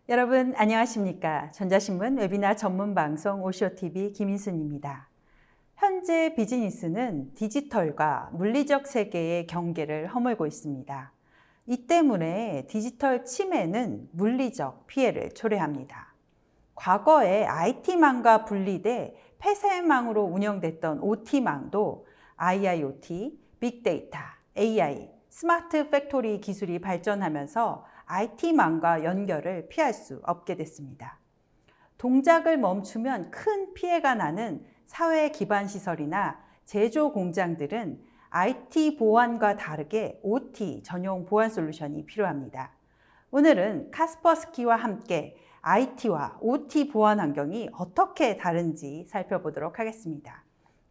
여러분 안녕하십니까? 전자신문 웨비나 전문 방송 오쇼TV 김인순입니다. 현재 비즈니스는 디지털과 물리적 세계의 경계를 허물고 있습니다. 이 때문에 디지털 침해는 물리적 피해를 초래합니다. 과거에 IT망과 분리돼 폐쇄망으로 운영됐던 OT망도 IIoT, 빅데이터, AI, 스마트 팩토리 기술이 발전하면서 IT망과 연결을 피할 수 없게 됐습니다. 동작을 멈추면 큰 피해가 나는 사회 기반 시설이나 제조 공장들은 IT 보안과 다르게 OT 전용 보안 솔루션이 필요합니다. 오늘은 카스퍼스키와 함께 IT와 OT 보안 환경이 어떻게 다른지 살펴보도록 하겠습니다.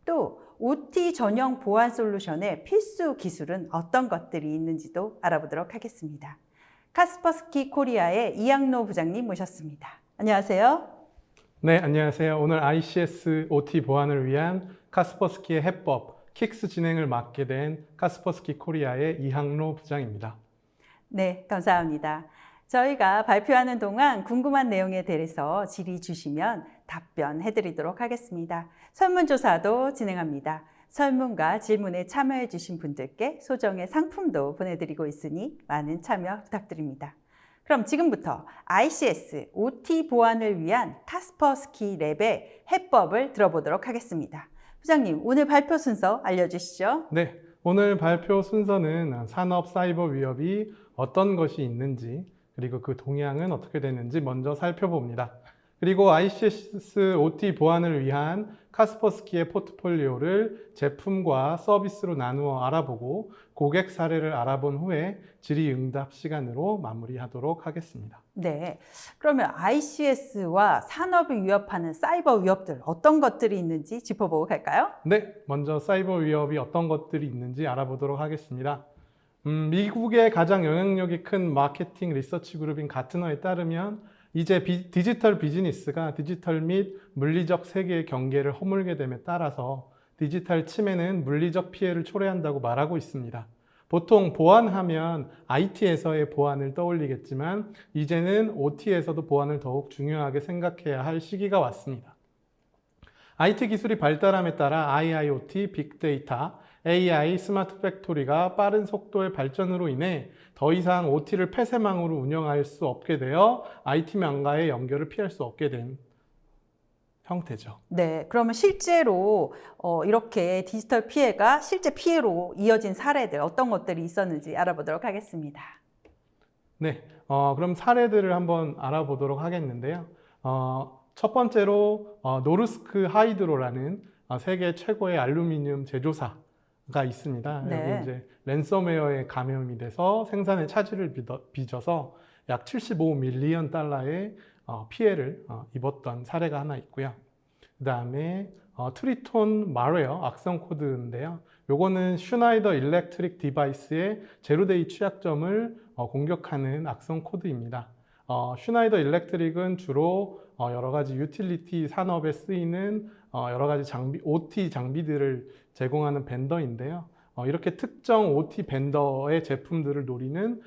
또 OT 전용 보안 솔루션의 필수 기술은 어떤 것들이 있는지도 알아보도록 하겠습니다. 카스퍼스키 코리아의 이양로 부장님 모셨습니다. 안녕하세요. 네, 안녕하세요. 오늘 ICS OT 보안을 위한 카스퍼스키의 해법, 킥스 진행을 맡게 된 카스퍼스키 코리아의 이항로 부장입니다. 네, 감사합니다. 저희가 발표하는 동안 궁금한 내용에 대해서 질의 주시면 답변해 드리도록 하겠습니다. 설문조사도 진행합니다. 설문과 질문에 참여해 주신 분들께 소정의 상품도 보내드리고 있으니 많은 참여 부탁드립니다. 그럼 지금부터 ICS OT 보안을 위한 카스퍼스키 랩의 해법을 들어보도록 하겠습니다. 부장님, 오늘 발표 순서 알려주시죠. 네, 오늘 발표 순서는 산업 사이버 위협이 어떤 것이 있는지, 그리고 그 동향은 어떻게 되는지 먼저 살펴봅니다. 그리고 ICS OT 보안을 위한 카스퍼스키의 포트폴리오를 제품과 서비스로 나누어 알아보고 고객 사례를 알아본 후에 질의응답 시간으로 마무리하도록 하겠습니다. 네, 그러면 ICS와 산업을 위협하는 사이버 위협들 어떤 것들이 있는지 짚어보고 갈까요? 네, 먼저 사이버 위협이 어떤 것들이 있는지 알아보도록 하겠습니다. 미국의 가장 영향력이 큰 마케팅 리서치 그룹인 가트너에 따르면 이제 디지털 비즈니스가 디지털 및 물리적 세계의 경계를 허물게 됨에 따라서 디지털 침해는 물리적 피해를 초래한다고 말하고 있습니다. 보통 보안하면 IT에서의 보안을 떠올리겠지만 이제는 OT에서도 보안을 더욱 중요하게 생각해야 할 시기가 왔습니다. IT 기술이 발달함에 따라 IIoT, 빅데이터, AI, 스마트 팩토리가 빠른 속도의 발전으로 인해 더 이상 OT를 폐쇄망으로 운영할 수 없게 되어 IT망과의 연결을 피할 수 없게 된 형태죠. 네, 그러면 실제로 이렇게 디지털 피해가 실제 피해로 이어진 사례들 어떤 것들이 있었는지 알아보도록 하겠습니다. 네, 그럼 사례들을 한번 알아보도록 하겠는데요. 첫 번째로 노르스크 하이드로라는 세계 최고의 알루미늄 제조사가 있습니다. 네. 여기 이제 랜섬웨어에 감염이 돼서 생산에 차질을 빚어서 약 75밀리언 달러의 피해를 입었던 사례가 하나 있고요. 그 다음에 트리톤 말웨어 악성 코드인데요. 요거는 슈나이더 일렉트릭 디바이스의 제로데이 취약점을 공격하는 악성 코드입니다. 슈나이더 일렉트릭은 주로 여러 가지 유틸리티 산업에 쓰이는 여러 가지 OT 장비들을 제공하는 벤더인데요. 이렇게 특정 OT 벤더의 제품들을 노리는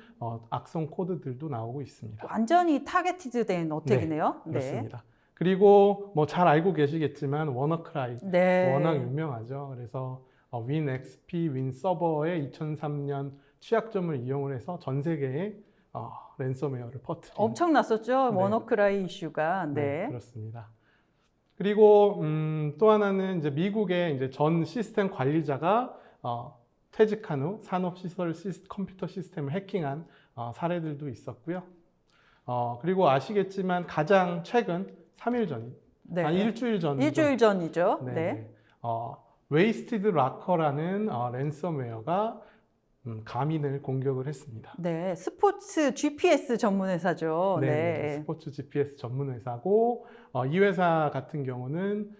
악성 코드들도 나오고 있습니다. 완전히 타겟티드된 어택이네요. 네, 그렇습니다. 그리고 뭐 잘 알고 계시겠지만 워너크라이 네. 워낙 유명하죠. 그래서 윈XP, 윈서버의 2003년 취약점을 이용을 해서 전 세계에 랜섬웨어를 퍼뜨린 엄청났었죠. 네. 워너크라이 이슈가. 네, 그렇습니다. 그리고 또 하나는 이제 미국의 이제 전 시스템 관리자가 퇴직한 후 산업시설 컴퓨터 시스템을 해킹한 사례들도 있었고요. 그리고 아시겠지만 가장 최근 3일 전, 네. 일주일 전, 일주일 전이죠. 네. 네. 웨이스티드 락커라는 랜섬웨어가 가민을 공격을 했습니다. 네, 스포츠 GPS 전문 회사죠. 네, 네. 스포츠 GPS 전문 회사고 이 회사 같은 경우는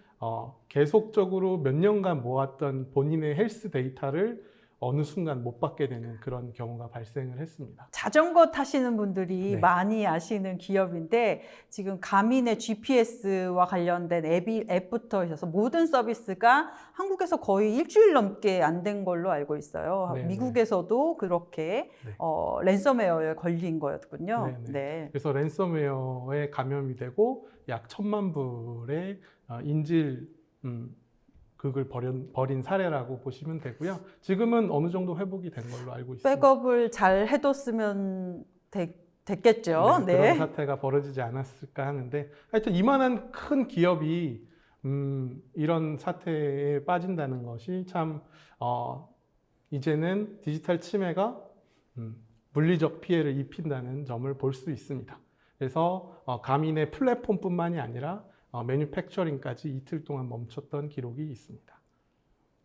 계속적으로 몇 년간 모았던 본인의 헬스 데이터를 어느 순간 못 받게 되는 그런 경우가 발생을 했습니다. 자전거 타시는 분들이 네. 많이 아시는 기업인데 지금 가민의 GPS와 관련된 앱부터 해서 모든 서비스가 한국에서 거의 일주일 넘게 안 된 걸로 알고 있어요. 네, 미국에서도 그렇게 네. 랜섬웨어에 걸린 거였군요. 네, 네. 네. 그래서 랜섬웨어에 감염이 되고 약 1,000만 불의 인질 극을 벌인 사례라고 보시면 되고요. 지금은 어느 정도 회복이 된 걸로 알고 있습니다. 백업을 잘 해뒀으면 됐겠죠. 네, 네. 그런 사태가 벌어지지 않았을까 하는데 하여튼 이만한 큰 기업이 이런 사태에 빠진다는 것이 참 이제는 디지털 침해가 물리적 피해를 입힌다는 점을 볼 수 있습니다. 그래서 가민의 플랫폼뿐만이 아니라 매뉴팩처링까지 이틀 동안 멈췄던 기록이 있습니다.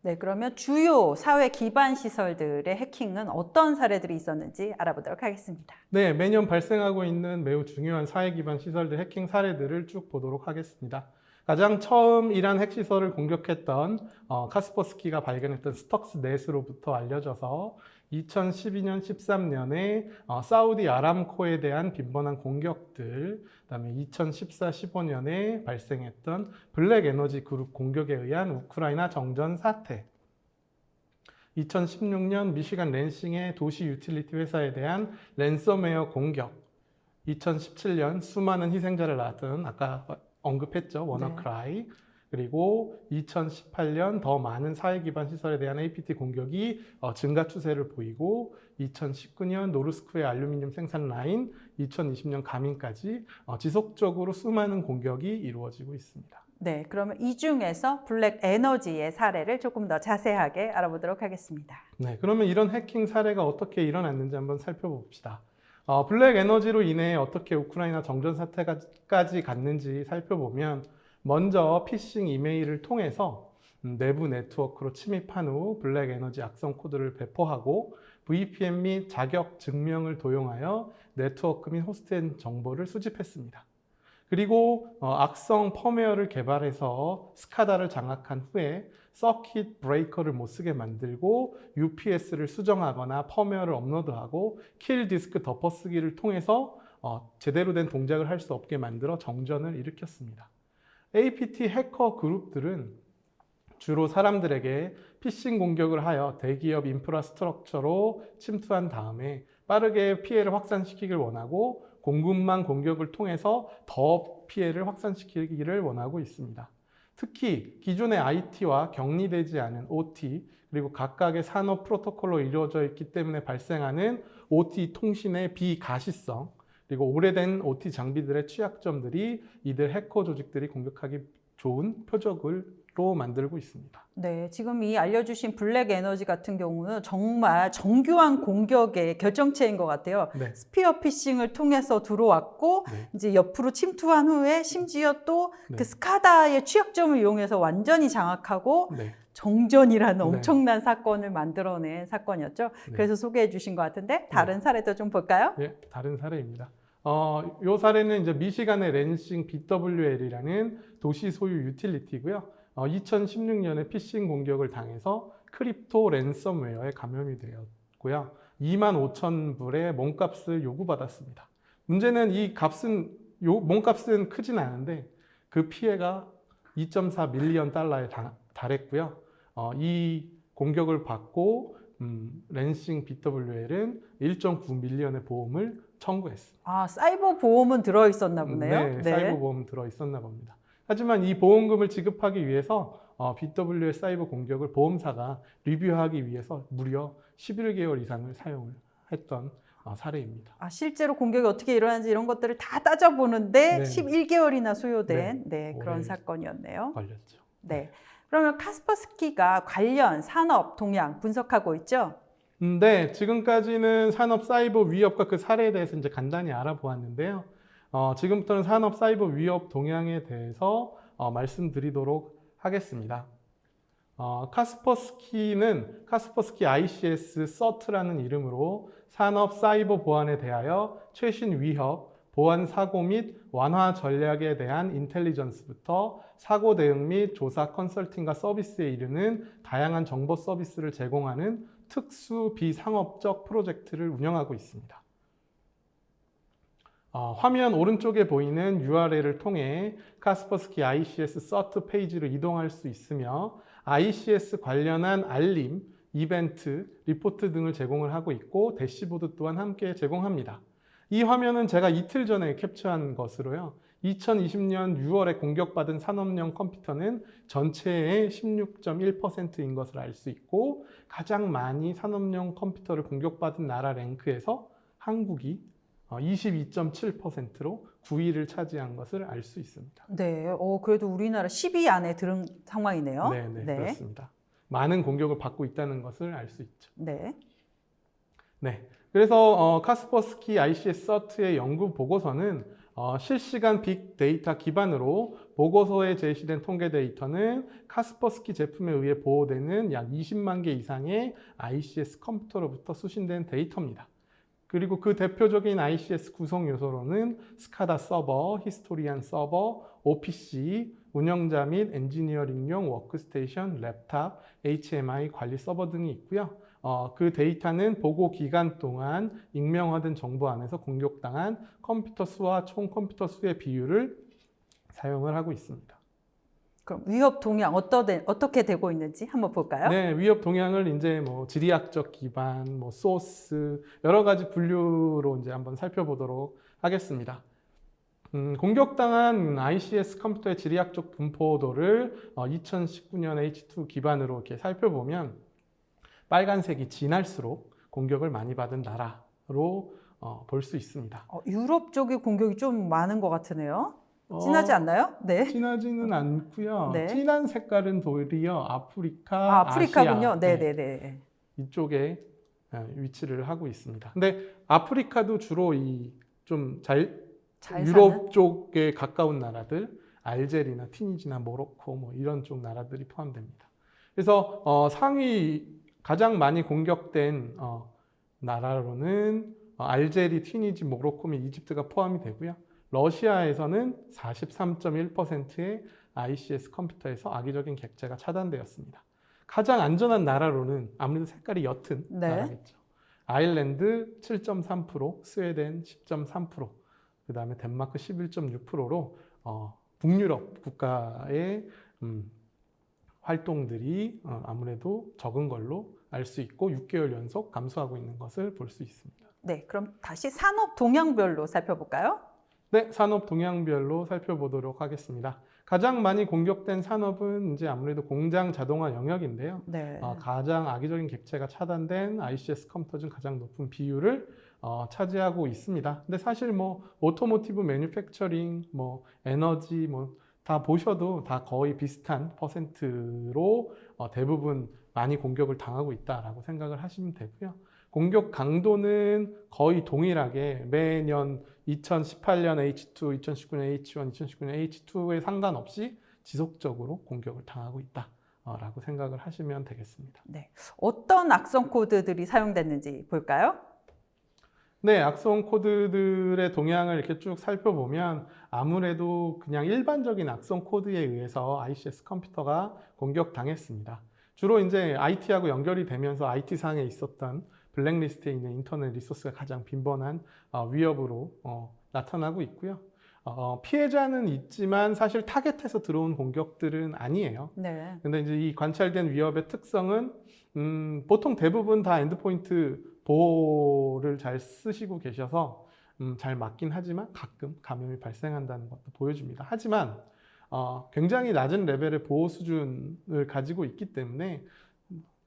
네, 그러면 주요 사회 기반 시설들의 해킹은 어떤 사례들이 있었는지 알아보도록 하겠습니다. 네, 매년 발생하고 있는 매우 중요한 사회 기반 시설들 해킹 사례들을 쭉 보도록 하겠습니다. 가장 처음 이란 핵시설을 공격했던 카스퍼스키가 발견했던 스톡스넷으로부터 알려져서 2012년, 13년에 사우디 아람코에 대한 빈번한 공격들, 그다음에 2014, 15년에 발생했던 블랙 에너지 그룹 공격에 의한 우크라이나 정전 사태, 2016년 미시간 랜싱의 도시 유틸리티 회사에 대한 랜섬웨어 공격, 2017년 수많은 희생자를 낳았던 아까 언급했죠. 워너크라이. 그리고 2018년 더 많은 사회 기반 시설에 대한 APT 공격이 증가 추세를 보이고 2019년 노르스크의 알루미늄 생산 라인, 2020년 가민까지 지속적으로 수많은 공격이 이루어지고 있습니다. 네, 그러면 이 중에서 블랙 에너지의 사례를 조금 더 자세하게 알아보도록 하겠습니다. 네, 그러면 이런 해킹 사례가 어떻게 일어났는지 한번 살펴봅시다. 블랙 에너지로 인해 어떻게 우크라이나 정전 사태까지 갔는지 살펴보면 먼저 피싱 이메일을 통해서 내부 네트워크로 침입한 후 블랙 에너지 악성 코드를 배포하고 VPN 및 자격 증명을 도용하여 네트워크 및 호스트의 정보를 수집했습니다. 그리고 악성 펌웨어를 개발해서 스카다를 장악한 후에 서킷 브레이커를 못 쓰게 만들고 UPS를 수정하거나 펌웨어를 업로드하고 킬 디스크 덮어쓰기를 통해서 제대로 된 동작을 할 수 없게 만들어 정전을 일으켰습니다. APT 해커 그룹들은 주로 사람들에게 피싱 공격을 하여 대기업 인프라스트럭처로 침투한 다음에 빠르게 피해를 확산시키길 원하고 공급망 공격을 통해서 더 피해를 확산시키기를 원하고 있습니다. 특히 기존의 IT와 격리되지 않은 OT 그리고 각각의 산업 프로토콜로 이루어져 있기 때문에 발생하는 OT 통신의 비가시성 그리고 오래된 OT 장비들의 취약점들이 이들 해커 조직들이 공격하기 좋은 표적으로 만들고 있습니다. 네, 지금 이 알려주신 블랙 에너지 같은 경우는 정말 정교한 공격의 결정체인 것 같아요. 네. 스피어 피싱을 통해서 들어왔고 네. 이제 옆으로 침투한 후에 심지어 또 그 네. 스카다의 취약점을 이용해서 완전히 장악하고 네. 정전이라는 네. 엄청난 사건을 만들어낸 사건이었죠. 네. 그래서 소개해 주신 것 같은데 다른 사례도 좀 볼까요? 예, 다른 사례입니다. 요 사례는 이제 미시간의 랜싱 BWL이라는 도시 소유 유틸리티고요. 2016년에 피싱 공격을 당해서 크립토 랜섬웨어에 감염이 되었고요. 25,000불의 몸값을 요구받았습니다. 문제는 이 몸값은 크진 않은데 그 피해가 2.4 밀리언 달러에 달했고요. 이 공격을 받고 랜싱 BWL은 1.9 밀리언의 보험을 청구했습니다. 아, 사이버 보험은 들어 있었나 보네요. 네, 사이버 보험 들어 있었나 봅니다. 하지만 이 보험금을 지급하기 위해서 BWL 사이버 공격을 보험사가 리뷰하기 위해서 무려 11개월 이상을 사용을 했던 사례입니다. 아, 실제로 공격이 어떻게 일어나는지 이런 것들을 다 따져보는데 네. 11개월이나 소요된 그런 오래 사건이었네요. 걸렸죠. 네. 그러면 카스퍼스키가 관련 산업 동향 분석하고 있죠? 네, 지금까지는 산업 사이버 위협과 그 사례에 대해서 이제 간단히 알아보았는데요. 지금부터는 산업 사이버 위협 동향에 대해서 말씀드리도록 하겠습니다. 카스퍼스키 ICS 서트라는 이름으로 산업 사이버 보안에 대하여 최신 위협, 보안 사고 및 완화 전략에 대한 인텔리전스부터 사고 대응 및 조사 컨설팅과 서비스에 이르는 다양한 정보 서비스를 제공하는 특수 비상업적 프로젝트를 운영하고 있습니다. 화면 오른쪽에 보이는 URL을 통해 카스퍼스키 ICS 서트 페이지로 이동할 수 있으며 ICS 관련한 알림, 이벤트, 리포트 등을 제공을 하고 있고 대시보드 또한 함께 제공합니다. 이 화면은 제가 이틀 전에 캡처한 것으로요. 2020년 6월에 공격받은 산업용 컴퓨터는 전체의 16.1%인 것을 알 수 있고 가장 많이 산업용 컴퓨터를 공격받은 나라 랭크에서 한국이 22.7%로 9위를 차지한 것을 알 수 있습니다. 네, 그래도 우리나라 10위 안에 들은 상황이네요. 네, 그렇습니다. 많은 공격을 받고 있다는 것을 알 수 있죠. 네. 네, 그래서 카스퍼스키 ICS 서트의 연구 보고서는 실시간 빅데이터 기반으로 보고서에 제시된 통계 데이터는 카스퍼스키 제품에 의해 보호되는 약 20만 개 이상의 ICS 컴퓨터로부터 수신된 데이터입니다. 그리고 그 대표적인 ICS 구성 요소로는 스카다 서버, 히스토리안 서버, OPC, 운영자 및 엔지니어링용 워크스테이션, 랩탑, HMI 관리 서버 등이 있고요. 그 데이터는 보고 기간 동안 익명화된 정보 안에서 공격당한 컴퓨터 수와 총 컴퓨터 수의 비율을 사용을 하고 있습니다. 그럼 위협 동향 어떻게 되고 있는지 한번 볼까요? 네, 위협 동향을 이제 뭐 지리학적 기반, 뭐 소스 여러 가지 분류로 이제 한번 살펴보도록 하겠습니다. 공격당한 ICS 컴퓨터의 지리학적 분포도를 2019년 H2 기반으로 이렇게 살펴보면 빨간색이 진할수록 공격을 많이 받은 나라로 볼 수 있습니다. 유럽 쪽에 공격이 좀 많은 것 같으네요. 진하지 않나요? 네. 진하지는 않고요. 네. 진한 색깔은 도리어 아프리카, 아프리카군요. 아시아, 네네네. 이쪽에 위치를 하고 있습니다. 근데 아프리카도 주로 잘 유럽 사는? 쪽에 가까운 나라들, 알제리나 튀니지나 모로코 뭐 이런 쪽 나라들이 포함됩니다. 그래서 가장 많이 공격된 나라로는 알제리, 튀니지, 모로코 및 이집트가 포함이 되고요. 러시아에서는 43.1%의 ICS 컴퓨터에서 악의적인 객체가 차단되었습니다. 가장 안전한 나라로는 아무래도 색깔이 옅은 나라겠죠. 아일랜드 7.3%, 스웨덴 10.3%, 그 다음에 덴마크 11.6%로 북유럽 국가의 활동들이 아무래도 적은 걸로 알 수 있고 6개월 연속 감소하고 있는 것을 볼 수 있습니다. 네, 그럼 다시 산업 동향별로 살펴볼까요? 네, 산업 동향별로 살펴보도록 하겠습니다. 가장 많이 공격된 산업은 이제 아무래도 공장 자동화 영역인데요. 네. 가장 악의적인 객체가 차단된 ICS 컴퓨터 중 가장 높은 비율을 차지하고 있습니다. 근데 사실 뭐 오토모티브 매뉴팩처링, 뭐 에너지 뭐 다 보셔도 다 거의 비슷한 퍼센트로 대부분 많이 공격을 당하고 있다라고 생각을 하시면 되고요. 공격 강도는 거의 동일하게 매년 2018년 H2, 2019년 H1, 2019년 H2에 상관없이 지속적으로 공격을 당하고 있다라고 생각을 하시면 되겠습니다. 네. 어떤 악성 코드들이 사용됐는지 볼까요? 네, 악성 코드들의 동향을 이렇게 쭉 살펴보면 아무래도 그냥 일반적인 악성 코드에 의해서 ICS 컴퓨터가 공격당했습니다. 주로 이제 IT하고 연결이 되면서 IT상에 있었던 블랙리스트에 있는 인터넷 리소스가 가장 빈번한 위협으로 나타나고 있고요. 피해자는 있지만 사실 타겟해서 들어온 공격들은 아니에요. 네. 근데 이제 이 관찰된 위협의 특성은 보통 대부분 다 엔드포인트 보호를 잘 쓰시고 계셔서 잘 막긴 하지만 가끔 감염이 발생한다는 것도 보여줍니다. 하지만 굉장히 낮은 레벨의 보호 수준을 가지고 있기 때문에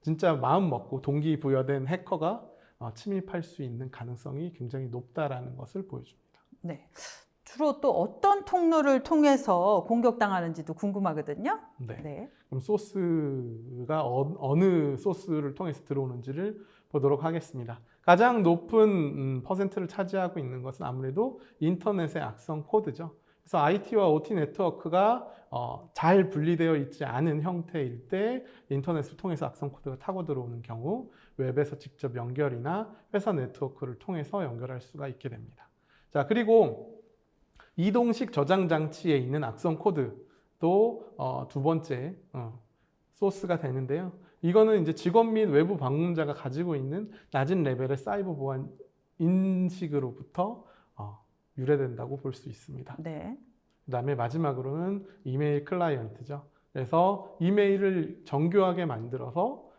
진짜 마음 먹고 동기부여된 해커가 침입할 수 있는 가능성이 굉장히 높다라는 것을 보여줍니다. 네. 주로 또 어떤 통로를 통해서 공격당하는지도 궁금하거든요. 네. 그럼 소스가 어느 소스를 통해서 들어오는지를 보도록 하겠습니다. 가장 높은 퍼센트를 차지하고 있는 것은 아무래도 인터넷의 악성 코드죠. 그래서 IT와 OT 네트워크가 잘 분리되어 있지 않은 형태일 때 인터넷을 통해서 악성 코드가 타고 들어오는 경우 웹에서 직접 연결이나 회사 네트워크를 통해서 연결할 수가 있게 됩니다. 자, 그리고 이동식 저장 장치에 있는 악성 코드도 두 번째 소스가 되는데요. 이거는 이제 직원 및 외부 방문자가 가지고 있는 낮은 레벨의 사이버 보안 인식으로부터 유래된다고 볼 수 있습니다. 네. 그다음에 마지막으로는 이메일 클라이언트죠. 그래서 이메일을 정교하게 만들어서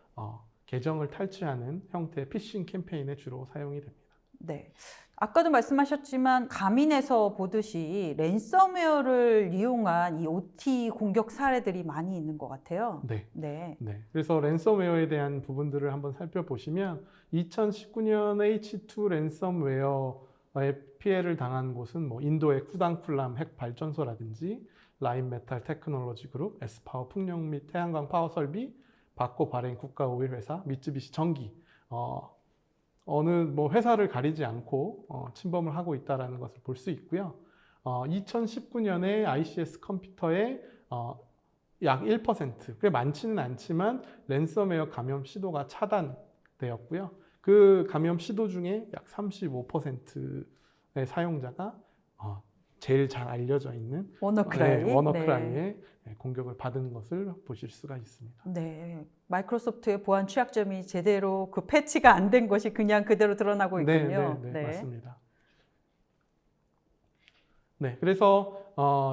계정을 탈취하는 형태의 피싱 캠페인에 주로 사용이 됩니다. 네. 아까도 말씀하셨지만 가민에서 보듯이 랜섬웨어를 이용한 이 OT 공격 사례들이 많이 있는 것 같아요. 네. 네. 네. 그래서 랜섬웨어에 대한 부분들을 한번 살펴보시면 2019년 H2 랜섬웨어의 피해를 당한 곳은 뭐 인도의 쿠당쿨람 핵 발전소라든지 라인메탈 테크놀로지 그룹, S파워 풍력 및 태양광 파워 설비, 바코 바레인 국가 오일 회사, 미쯔비시 전기 어느 뭐 회사를 가리지 않고 침범을 하고 있다는 것을 볼 수 있고요. 2019년에 ICS 컴퓨터의 약 1%, 꽤 많지는 않지만 랜섬웨어 감염 시도가 차단되었고요. 그 감염 시도 중에 약 35%의 사용자가 제일 잘 알려져 있는 워너크라이. 워너크라이의 공격을 받은 것을 보실 수가 있습니다. 네. 마이크로소프트의 보안 취약점이 제대로 그 패치가 안 된 것이 그냥 그대로 드러나고 있군요. 네, 맞습니다. 네, 그래서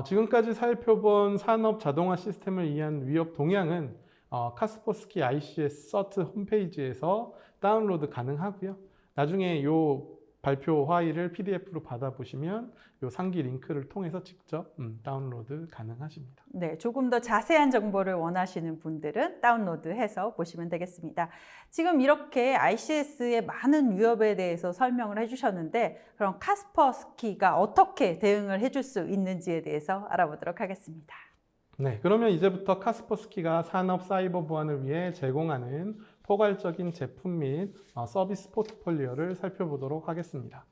지금까지 살펴본 산업 자동화 시스템을 위한 위협 동향은 카스퍼스키 ICS 서트 홈페이지에서 다운로드 가능하고요. 나중에 이 발표 파일을 PDF로 받아보시면 이 상기 링크를 통해서 직접 다운로드 가능하십니다. 네, 조금 더 자세한 정보를 원하시는 분들은 다운로드해서 보시면 되겠습니다. 지금 이렇게 ICS의 많은 위협에 대해서 설명을 해주셨는데 그럼 카스퍼스키가 어떻게 대응을 해줄 수 있는지에 대해서 알아보도록 하겠습니다. 네, 그러면 이제부터 카스퍼스키가 산업 사이버 보안을 위해 제공하는 포괄적인 제품 및 서비스 포트폴리오를 살펴보도록 하겠습니다.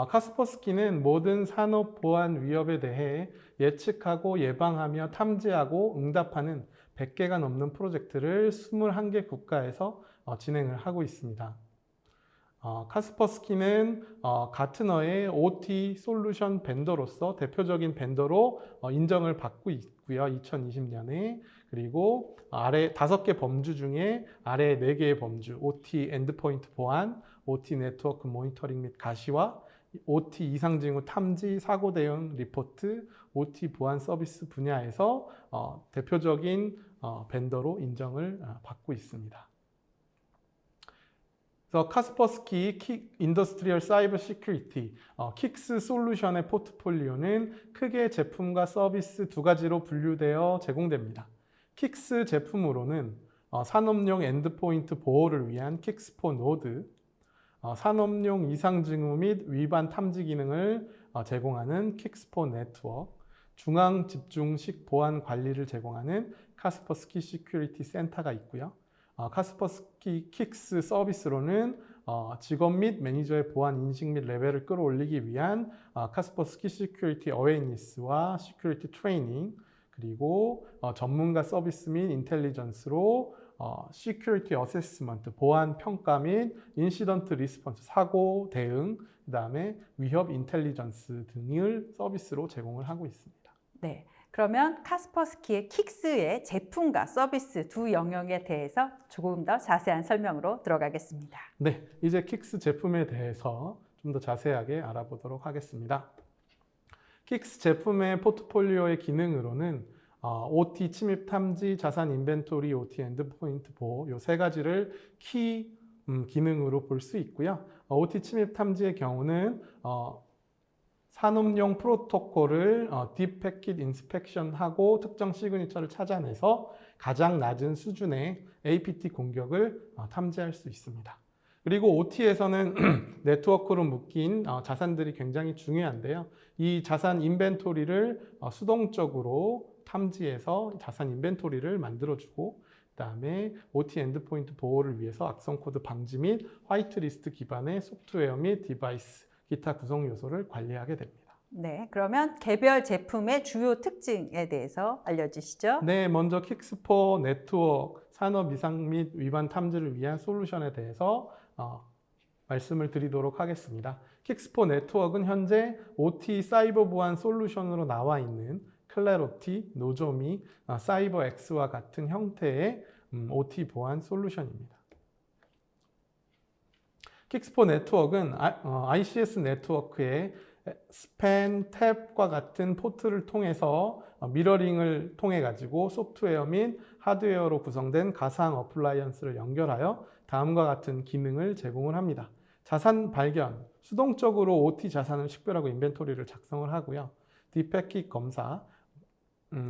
카스퍼스키는 모든 산업 보안 위협에 대해 예측하고 예방하며 탐지하고 응답하는 100개가 넘는 프로젝트를 21개 국가에서 진행을 하고 있습니다. 카스퍼스키는 가트너의 OT 솔루션 벤더로서 대표적인 벤더로 인정을 받고 있고요. 2020년에. 그리고 아래 5개 범주 중에 아래 4개의 범주, OT 엔드포인트 보안, OT 네트워크 모니터링 및 가시화, OT 이상 징후 탐지, 사고 대응 리포트, OT 보안 서비스 분야에서 대표적인 벤더로 인정을 받고 있습니다. 그래서 카스퍼스키 인더스트리얼 사이버 시큐리티 킥스 솔루션의 포트폴리오는 크게 제품과 서비스 두 가지로 분류되어 제공됩니다. 킥스 제품으로는 산업용 엔드포인트 보호를 위한 킥스포 노드, 산업용 이상 징후 및 위반 탐지 기능을 제공하는 킥스포 네트워크, 중앙 집중식 보안 관리를 제공하는 카스퍼스키 시큐리티 센터가 있고요. 카스퍼스키 킥스 서비스로는 직원 및 매니저의 보안 인식 및 레벨을 끌어올리기 위한 카스퍼스키 시큐리티 어웨이니스와 시큐리티 트레이닝, 그리고 전문가 서비스 및 인텔리전스로 시큐리티 어세스먼트, 보안 평가 및 인시던트 리스폰스, 사고 대응, 그 다음에 위협 인텔리전스 등을 서비스로 제공을 하고 있습니다. 네, 그러면 카스퍼스키의 킥스의 제품과 서비스 두 영역에 대해서 조금 더 자세한 설명으로 들어가겠습니다. 네, 이제 킥스 제품에 대해서 좀 더 자세하게 알아보도록 하겠습니다. 킥스 제품의 포트폴리오의 기능으로는 OT 침입 탐지, 자산 인벤토리, OT 엔드포인트 보호 이 세 가지를 키 기능으로 볼 수 있고요. OT 침입 탐지의 경우는 산업용 프로토콜을 딥 패킷 인스펙션하고 특정 시그니처를 찾아내서 가장 낮은 수준의 APT 공격을 탐지할 수 있습니다. 그리고 OT에서는 네트워크로 묶인 자산들이 굉장히 중요한데요. 이 자산 인벤토리를 수동적으로 탐지해서 자산 인벤토리를 만들어주고, 그다음에 OT 엔드포인트 보호를 위해서 악성 코드 방지 및 화이트리스트 기반의 소프트웨어 및 디바이스, 기타 구성 요소를 관리하게 됩니다. 네, 그러면 개별 제품의 주요 특징에 대해서 알려주시죠. 네, 먼저 킥스포 네트워크 산업 이상 및 위반 탐지를 위한 솔루션에 대해서 말씀을 드리도록 하겠습니다. 킥스포 네트워크는 현재 OT 사이버 보안 솔루션으로 나와 있는 클래로티, 노조미, 사이버엑스와 같은 형태의 OT 보안 솔루션입니다. 킥스포 네트워크는 ICS 네트워크의 스팬, 탭과 같은 포트를 통해서 미러링을 통해 가지고 소프트웨어 및 하드웨어로 구성된 가상 어플라이언스를 연결하여 다음과 같은 기능을 제공을 합니다. 자산 발견, 수동적으로 OT 자산을 식별하고 인벤토리를 작성을 하고요. 디패킷 검사,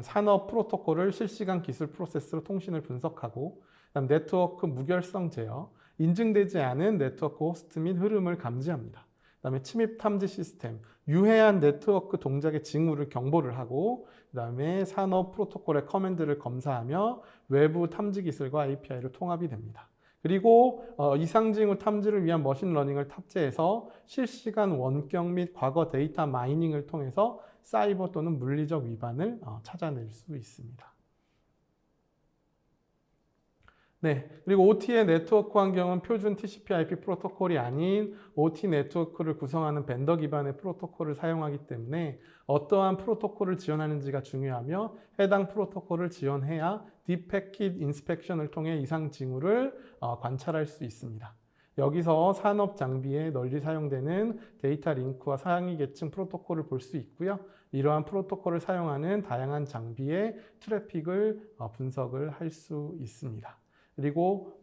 산업 프로토콜을 실시간 기술 프로세스로 통신을 분석하고, 그다음 네트워크 무결성 제어, 인증되지 않은 네트워크 호스트 및 흐름을 감지합니다. 그다음에 침입 탐지 시스템, 유해한 네트워크 동작의 징후를 경보를 하고, 그다음에 산업 프로토콜의 커맨드를 검사하며 외부 탐지 기술과 API를 통합이 됩니다. 그리고 이상 징후 탐지를 위한 머신러닝을 탑재해서 실시간 원격 및 과거 데이터 마이닝을 통해서 사이버 또는 물리적 위반을 찾아낼 수 있습니다. 네, 그리고 OT의 네트워크 환경은 표준 TCP/IP 프로토콜이 아닌 OT 네트워크를 구성하는 벤더 기반의 프로토콜을 사용하기 때문에 어떠한 프로토콜을 지원하는지가 중요하며 해당 프로토콜을 지원해야 딥패킷 인스펙션을 통해 이상 징후를 관찰할 수 있습니다. 여기서 산업 장비에 널리 사용되는 데이터 링크와 상위 계층 프로토콜을 볼 수 있고요. 이러한 프로토콜을 사용하는 다양한 장비의 트래픽을 분석을 할 수 있습니다. 그리고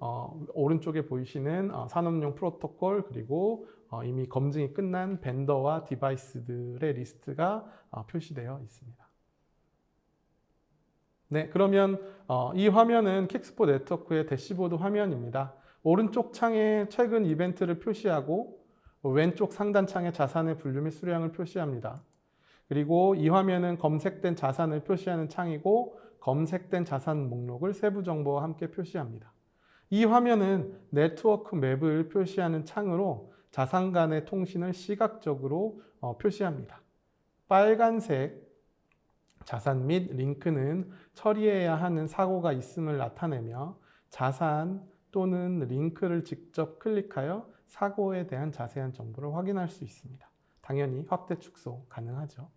오른쪽에 보이시는 산업용 프로토콜, 그리고 이미 검증이 끝난 벤더와 디바이스들의 리스트가 표시되어 있습니다. 네, 그러면 이 화면은 킥스포 네트워크의 대시보드 화면입니다. 오른쪽 창에 최근 이벤트를 표시하고 왼쪽 상단 창에 자산의 분류 및 수량을 표시합니다. 그리고 이 화면은 검색된 자산을 표시하는 창이고 검색된 자산 목록을 세부 정보와 함께 표시합니다. 이 화면은 네트워크 맵을 표시하는 창으로 자산 간의 통신을 시각적으로 표시합니다. 빨간색 자산 및 링크는 처리해야 하는 사고가 있음을 나타내며 자산 또는 링크를 직접 클릭하여 사고에 대한 자세한 정보를 확인할 수 있습니다. 당연히 확대 축소 가능하죠.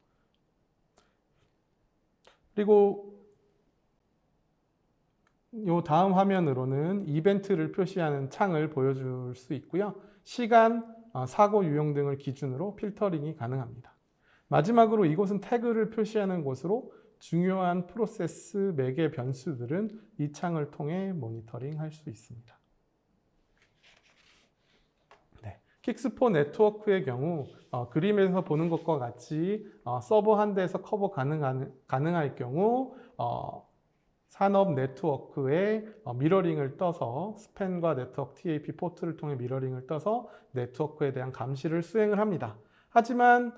그리고 이 다음 화면으로는 이벤트를 표시하는 창을 보여줄 수 있고요. 시간, 사고 유형 등을 기준으로 필터링이 가능합니다. 마지막으로 이곳은 태그를 표시하는 곳으로 중요한 프로세스 매개 변수들은 이 창을 통해 모니터링 할 수 있습니다. 네, 킥스포 네트워크의 경우 그림에서 보는 것과 같이 서버 한 대에서 커버 가능할 경우 산업 네트워크에 미러링을 떠서 스팬과 네트워크 TAP 포트를 통해 미러링을 떠서 네트워크에 대한 감시를 수행을 합니다. 하지만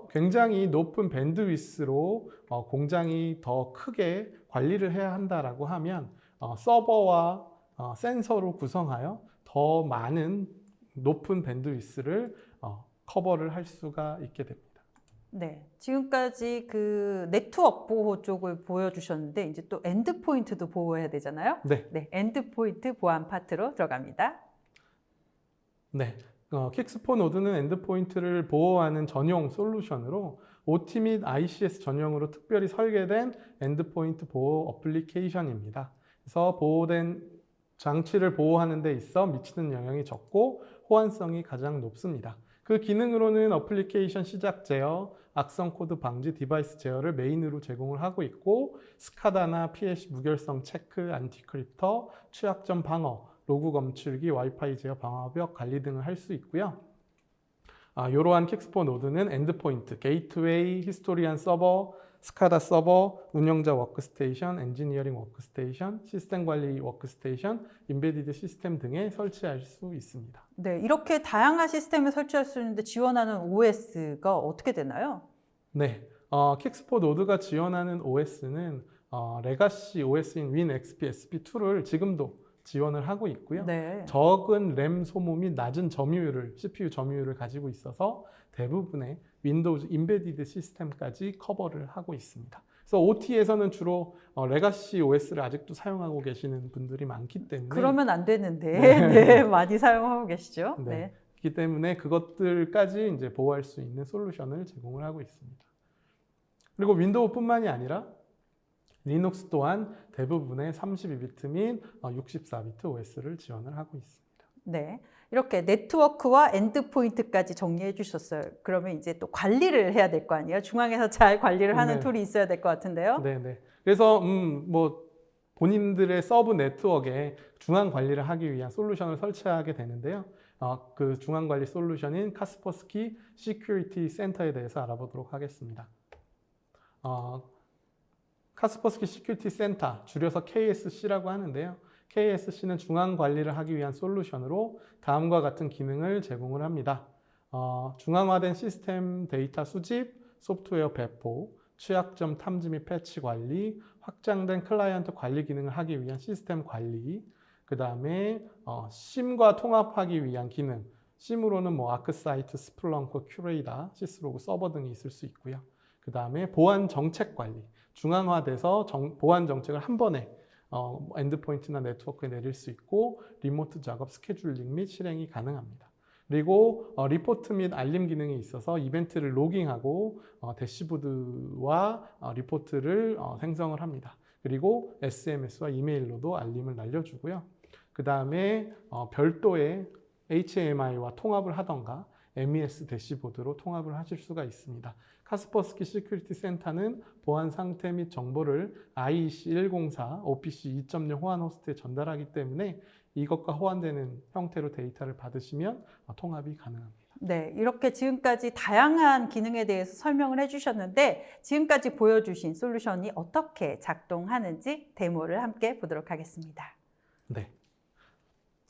굉장히 높은 밴드위스로 공장이 더 크게 관리를 해야 한다라고 하면 서버와 센서로 구성하여 더 많은 높은 밴드위스를 커버를 할 수가 있게 됩니다. 네, 지금까지 그 네트워크 보호 쪽을 보여주셨는데 이제 또 엔드포인트도 보호해야 되잖아요. 네. 네, 엔드포인트 보안 파트로 들어갑니다. 네, 킥스포 노드는 엔드포인트를 보호하는 전용 솔루션으로 OT 및 ICS 전용으로 특별히 설계된 엔드포인트 보호 어플리케이션입니다. 그래서 보호된 장치를 보호하는 데 있어 미치는 영향이 적고 호환성이 가장 높습니다. 그 기능으로는 어플리케이션 시작 제어, 악성 코드 방지, 디바이스 제어를 메인으로 제공을 하고 있고 스카다나 PLC 무결성 체크, 안티크립터, 취약점 방어, 로그 검출기, 와이파이 제어, 방화벽 관리 등을 할 수 있고요. 이러한 킥스포 노드는 엔드포인트, 게이트웨이, 히스토리안 서버, 스카다 서버, 운영자 워크스테이션, 엔지니어링 워크스테이션, 시스템 관리 워크스테이션, 임베디드 시스템 등에 설치할 수 있습니다. 네, 이렇게 다양한 시스템을 설치할 수 있는데 지원하는 OS가 어떻게 되나요? 네, 킥스포 노드가 지원하는 OS는 레가시 OS인 윈XP, SP2를 지금도 지원을 하고 있고요. 네. 적은 램 소모 및 낮은 점유율을, CPU 점유율을 가지고 있어서 대부분의 윈도우즈 임베디드 시스템까지 커버를 하고 있습니다. 그래서 OT에서는 주로 레가시 OS를 아직도 사용하고 계시는 분들이 많기 때문에 그러면 안 되는데 네. 네, 많이 사용하고 계시죠. 네. 네. 그렇기 때문에 그것들까지 이제 보호할 수 있는 솔루션을 제공을 하고 있습니다. 그리고 윈도우뿐만이 아니라 리눅스 또한 대부분의 32비트 및 64비트 OS를 지원을 하고 있습니다. 네. 이렇게 네트워크와 엔드포인트까지 정리해 주셨어요. 그러면 이제 또 관리를 해야 될 거 아니에요? 중앙에서 잘 관리를 하는 네. 툴이 있어야 될 것 같은데요. 네네. 그래서 뭐 본인들의 서브 네트워크에 중앙 관리를 하기 위한 솔루션을 설치하게 되는데요. 그 중앙 관리 솔루션인 카스퍼스키 시큐리티 센터에 대해서 알아보도록 하겠습니다. 카스퍼스키 시큐리티 센터, 줄여서 KSC라고 하는데요. KSC는 중앙 관리를 하기 위한 솔루션으로 다음과 같은 기능을 제공을 합니다. 중앙화된 시스템 데이터 수집, 소프트웨어 배포, 취약점 탐지 및 패치 관리, 확장된 클라이언트 관리 기능을 하기 위한 시스템 관리, 그 다음에 심과 통합하기 위한 기능, 심으로는 뭐 아크사이트, 스플렁크, 큐레이다, 시스로그 서버 등이 있을 수 있고요. 그 다음에 보안 정책 관리, 중앙화돼서 보안 정책을 한 번에 엔드포인트나 네트워크에 내릴 수 있고 리모트 작업 스케줄링 및 실행이 가능합니다. 그리고 리포트 및 알림 기능이 있어서 이벤트를 로깅하고 대시보드와 리포트를 생성을 합니다. 그리고 SMS와 이메일로도 알림을 날려주고요. 그 다음에 별도의 HMI와 통합을 하던가 MES 대시보드로 통합을 하실 수가 있습니다. 카스퍼스키 시큐리티 센터는 보안 상태 및 정보를 IEC 104, OPC 2.0 호환 호스트에 전달하기 때문에 이것과 호환되는 형태로 데이터를 받으시면 통합이 가능합니다. 네, 이렇게 지금까지 다양한 기능에 대해서 설명을 해주셨는데 지금까지 보여주신 솔루션이 어떻게 작동하는지 데모를 함께 보도록 하겠습니다. 네.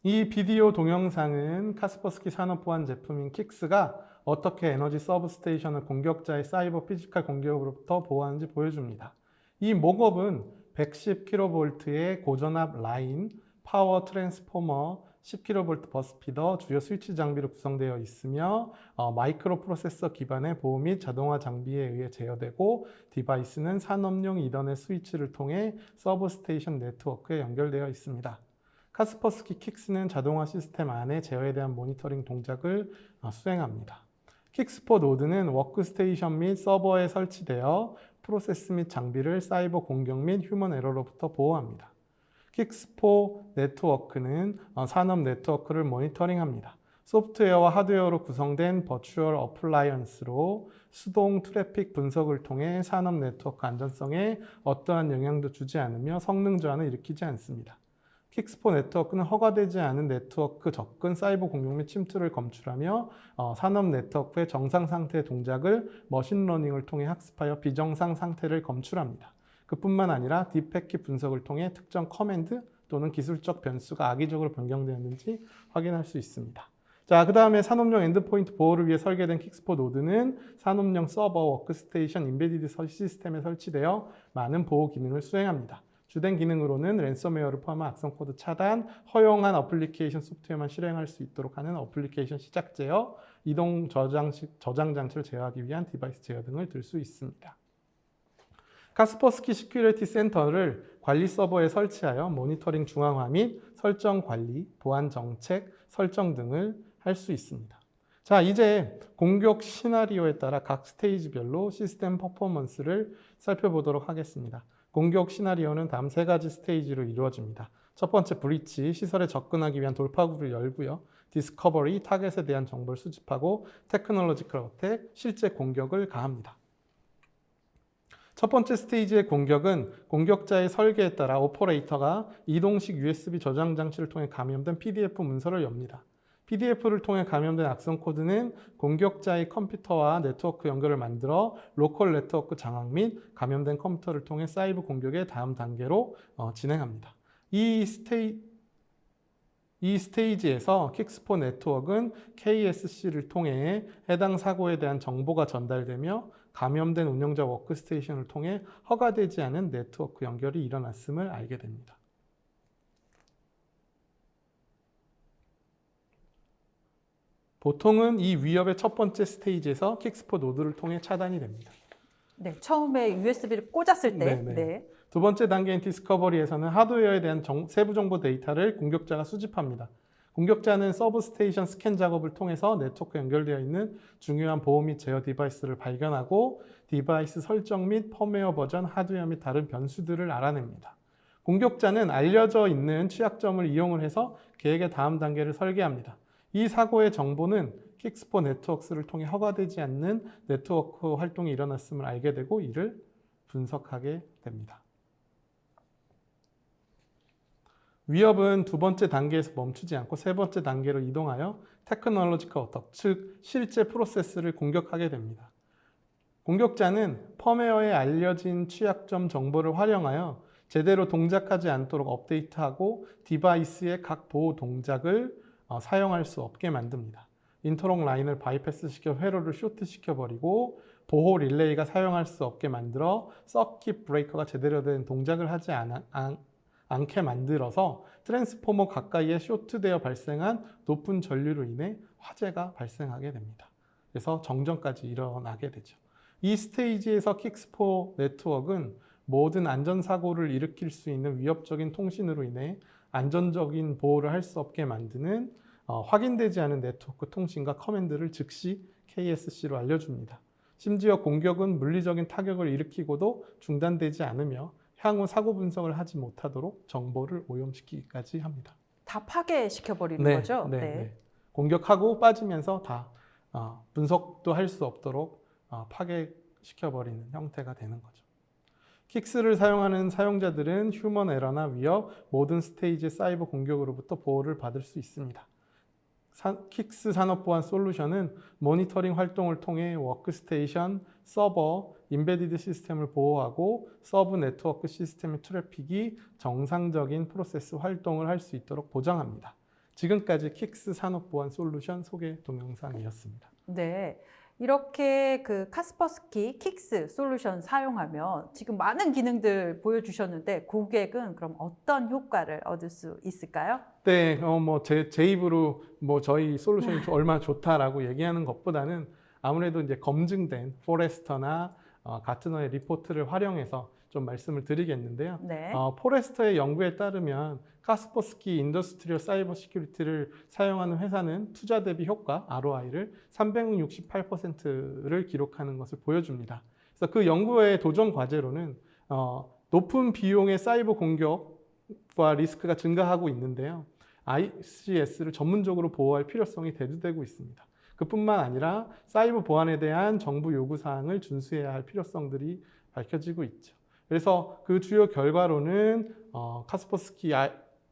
이 비디오 동영상은 카스퍼스키 산업보안 제품인 킥스가 어떻게 에너지 서브스테이션을 공격자의 사이버 피지컬 공격으로부터 보호하는지 보여줍니다. 이 목업은 110kV의 고전압 라인, 파워 트랜스포머, 10kV 버스피더, 주요 스위치 장비로 구성되어 있으며 마이크로 프로세서 기반의 보호 및 자동화 장비에 의해 제어되고 디바이스는 산업용 이더넷 스위치를 통해 서브스테이션 네트워크에 연결되어 있습니다. 카스퍼스키 킥스는 자동화 시스템 안에 제어에 대한 모니터링 동작을 수행합니다. 킥스4 노드는 워크스테이션 및 서버에 설치되어 프로세스 및 장비를 사이버 공격 및 휴먼 에러로부터 보호합니다. 킥스4 네트워크는 산업 네트워크를 모니터링합니다. 소프트웨어와 하드웨어로 구성된 버추얼 어플라이언스로 수동 트래픽 분석을 통해 산업 네트워크 안전성에 어떠한 영향도 주지 않으며 성능 저하는 일으키지 않습니다. 킥스4 네트워크는 허가되지 않은 네트워크 접근, 사이버 공격 및 침투를 검출하며 산업 네트워크의 정상 상태 동작을 머신러닝을 통해 학습하여 비정상 상태를 검출합니다. 그뿐만 아니라 딥패킷 분석을 통해 특정 커맨드 또는 기술적 변수가 악의적으로 변경되었는지 확인할 수 있습니다. 자, 그 다음에 산업용 엔드포인트 보호를 위해 설계된 킥스4 노드는 산업용 서버, 워크스테이션, 인베디드 시스템에 설치되어 많은 보호 기능을 수행합니다. 주된 기능으로는 랜섬웨어를 포함한 악성 코드 차단, 허용한 어플리케이션 소프트웨어만 실행할 수 있도록 하는 어플리케이션 시작 제어, 이동 저장 장치를 제어하기 위한 디바이스 제어 등을 들 수 있습니다. 카스퍼스키 시큐리티 센터를 관리 서버에 설치하여 모니터링 중앙화 및 설정 관리, 보안 정책, 설정 등을 할 수 있습니다. 자, 이제 공격 시나리오에 따라 각 스테이지별로 시스템 퍼포먼스를 살펴보도록 하겠습니다. 공격 시나리오는 다음 세 가지 스테이지로 이루어집니다. 첫 번째, 브리치, 시설에 접근하기 위한 돌파구를 열고요. 디스커버리, 타겟에 대한 정보를 수집하고 테크놀로지컬 어택, 실제 공격을 가합니다. 첫 번째 스테이지의 공격은 공격자의 설계에 따라 오퍼레이터가 이동식 USB 저장 장치를 통해 감염된 PDF 문서를 엽니다. PDF를 통해 감염된 악성 코드는 공격자의 컴퓨터와 네트워크 연결을 만들어 로컬 네트워크 장악 및 감염된 컴퓨터를 통해 사이버 공격의 다음 단계로 진행합니다. 이 스테이지에서 킥스4 네트워크는 KSC를 통해 해당 사고에 대한 정보가 전달되며 감염된 운영자 워크스테이션을 통해 허가되지 않은 네트워크 연결이 일어났음을 알게 됩니다. 보통은 이 위협의 첫 번째 스테이지에서 킥스4 노드를 통해 차단이 됩니다. 네, 처음에 USB를 꽂았을 때. 네네. 네. 두 번째 단계인 디스커버리에서는 하드웨어에 대한 세부 정보 데이터를 공격자가 수집합니다. 공격자는 서브스테이션 스캔 작업을 통해서 네트워크에 연결되어 있는 중요한 보호 및 제어 디바이스를 발견하고 디바이스 설정 및 펌웨어 버전, 하드웨어 및 다른 변수들을 알아냅니다. 공격자는 알려져 있는 취약점을 이용을 해서 계획의 다음 단계를 설계합니다. 이 사고의 정보는 킥스포 네트워크스를 통해 허가되지 않는 네트워크 활동이 일어났음을 알게 되고 이를 분석하게 됩니다. 위협은 두 번째 단계에서 멈추지 않고 세 번째 단계로 이동하여 테크놀로지컬 어택, 즉 실제 프로세스를 공격하게 됩니다. 공격자는 펌웨어에 알려진 취약점 정보를 활용하여 제대로 동작하지 않도록 업데이트하고 디바이스의 각 보호 동작을 사용할 수 없게 만듭니다. 인터록 라인을 바이패스 시켜 회로를 쇼트 시켜버리고 보호 릴레이가 사용할 수 없게 만들어 서킷 브레이커가 제대로 된 동작을 하지 않게 만들어서 트랜스포머 가까이에 쇼트되어 발생한 높은 전류로 인해 화재가 발생하게 됩니다. 그래서 정전까지 일어나게 되죠. 이 스테이지에서 킥스포 네트워크는 모든 안전사고를 일으킬 수 있는 위협적인 통신으로 인해 안전적인 보호를 할 수 없게 만드는 확인되지 않은 네트워크 통신과 커맨드를 즉시 KSC로 알려줍니다. 심지어 공격은 물리적인 타격을 일으키고도 중단되지 않으며 향후 사고 분석을 하지 못하도록 정보를 오염시키기까지 합니다. 다 파괴시켜버리는 네, 거죠? 네. 공격하고 빠지면서 다 분석도 할 수 없도록 파괴시켜버리는 형태가 되는 거죠. 킥스를 사용하는 사용자들은 휴먼 에러나 위협, 모든 스테이지의 사이버 공격으로부터 보호를 받을 수 있습니다. 킥스 산업보안 솔루션은 모니터링 활동을 통해 워크스테이션, 서버, 임베디드 시스템을 보호하고 서브 네트워크 시스템의 트래픽이 정상적인 프로세스 활동을 할 수 있도록 보장합니다. 지금까지 킥스 산업보안 솔루션 소개 동영상이었습니다. 네. 이렇게 그 카스퍼스키 킥스 솔루션 사용하면 지금 많은 기능들 보여주셨는데 고객은 그럼 어떤 효과를 얻을 수 있을까요? 네, 제 입으로 저희 솔루션이 얼마나 좋다라고 얘기하는 것보다는 아무래도 이제 검증된 포레스터나 가트너의 리포트를 활용해서 좀 말씀을 드리겠는데요. 네. 포레스터의 연구에 따르면 카스퍼스키 인더스트리얼 사이버 시큐리티를 사용하는 회사는 투자 대비 효과 ROI를 368%를 기록하는 것을 보여줍니다. 그래서 그 연구의 도전 과제로는 높은 비용의 사이버 공격과 리스크가 증가하고 있는데요. ICS를 전문적으로 보호할 필요성이 대두되고 있습니다. 그뿐만 아니라 사이버 보안에 대한 정부 요구사항을 준수해야 할 필요성들이 밝혀지고 있죠. 그래서 그 주요 결과로는 카스퍼스키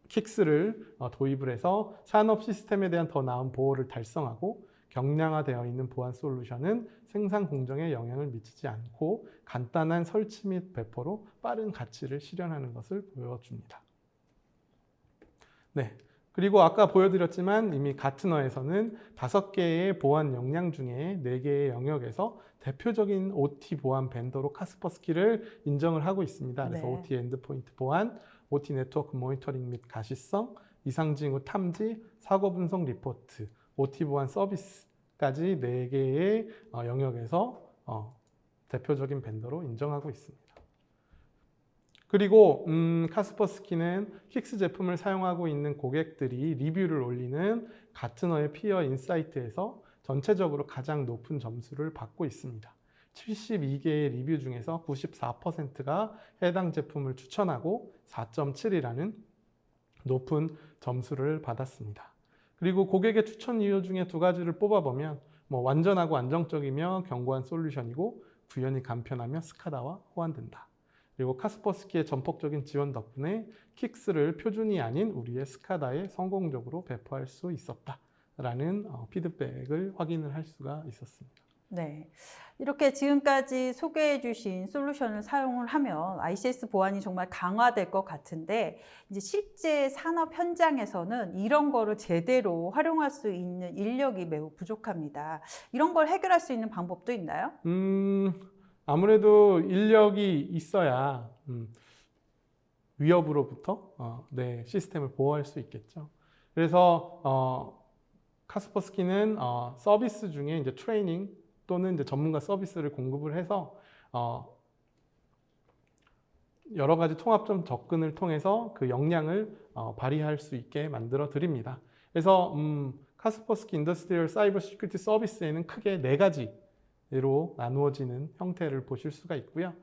킥스를 도입을 해서 산업 시스템에 대한 더 나은 보호를 달성하고 경량화되어 있는 보안 솔루션은 생산 공정에 영향을 미치지 않고 간단한 설치 및 배포로 빠른 가치를 실현하는 것을 보여줍니다. 네. 그리고 아까 보여드렸지만 이미 가트너에서는 5개의 보안 역량 중에 4개의 영역에서 대표적인 OT 보안 벤더로 카스퍼스키를 인정을 하고 있습니다. 그래서 네. OT 엔드포인트 보안, OT 네트워크 모니터링 및 가시성, 이상징후 탐지, 사고 분석 리포트, OT 보안 서비스까지 4개의 영역에서 대표적인 벤더로 인정하고 있습니다. 그리고 카스퍼스키는 킥스 제품을 사용하고 있는 고객들이 리뷰를 올리는 가트너의 피어 인사이트에서 전체적으로 가장 높은 점수를 받고 있습니다. 72개의 리뷰 중에서 94%가 해당 제품을 추천하고 4.7이라는 높은 점수를 받았습니다. 그리고 고객의 추천 이유 중에 2가지를 뽑아보면 완전하고 안정적이며 견고한 솔루션이고 구현이 간편하며 스카다와 호환된다. 그리고 카스퍼스키의 전폭적인 지원 덕분에 킥스를 표준이 아닌 우리의 스카다에 성공적으로 배포할 수 있었다라는 피드백을 확인을 할 수가 있었습니다. 네. 이렇게 지금까지 소개해 주신 솔루션을 사용을 하면 ICS 보안이 정말 강화될 것 같은데 이제 실제 산업 현장에서는 이런 거를 제대로 활용할 수 있는 인력이 매우 부족합니다. 이런 걸 해결할 수 있는 방법도 있나요? 아무래도 인력이 있어야 위협으로부터 시스템을 보호할 수 있겠죠. 그래서 카스퍼스키는 서비스 중에 이제 트레이닝 또는 이제 전문가 서비스를 공급을 해서 여러 가지 통합적 접근을 통해서 그 역량을 발휘할 수 있게 만들어 드립니다. 그래서 카스퍼스키 인더스트리얼 사이버 시큐리티 서비스에는 크게 4가지로 나누어지는 형태를 보실 수가 있고요.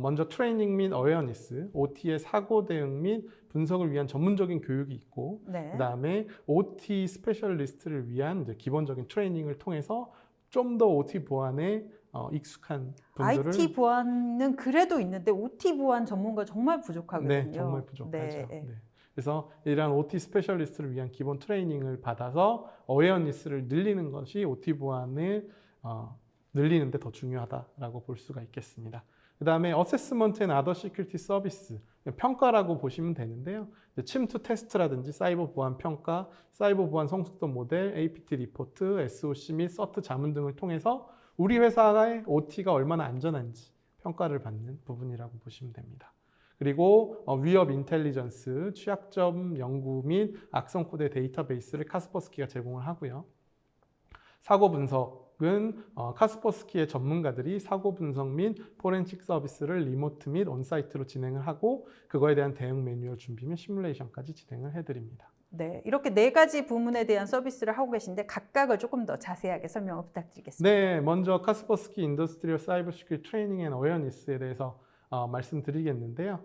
먼저 트레이닝 및 어웨어니스, OT의 사고 대응 및 분석을 위한 전문적인 교육이 있고, 네. 그다음에 OT 스페셜리스트를 위한 이제 기본적인 트레이닝을 통해서 좀 더 OT 보안에 익숙한 분들을 IT 보안은 그래도 있는데 OT 보안 전문가 정말 부족하거든요. 네, 정말 부족하죠. 네. 네. 그래서 이러한 OT 스페셜리스트를 위한 기본 트레이닝을 받아서 어웨어니스를 늘리는 것이 OT 보안을 늘리는 데 더 중요하다라고 볼 수가 있겠습니다. 그 다음에 어세스먼트 앤 아더 시큐리티 서비스, 평가라고 보시면 되는데요. 침투 테스트라든지 사이버 보안 평가, 사이버 보안 성숙도 모델, APT 리포트, SOC 및 서트 자문 등을 통해서 우리 회사의 OT가 얼마나 안전한지 평가를 받는 부분이라고 보시면 됩니다. 그리고 위협 인텔리전스, 취약점 연구 및 악성 코드의 데이터베이스를 카스퍼스키가 제공을 하고요. 사고 분석은 카스퍼스키의 전문가들이 사고 분석 및 포렌식 서비스를 리모트 및 온사이트로 진행을 하고 그거에 대한 대응 매뉴얼 준비 및 시뮬레이션까지 진행을 해드립니다. 네, 이렇게 4가지 부문에 대한 서비스를 하고 계신데 각각을 조금 더 자세하게 설명을 부탁드리겠습니다. 네, 먼저 카스퍼스키 인더스트리얼 사이버 시큐리티 트레이닝 앤 어웨어니스에 대해서 말씀드리겠는데요.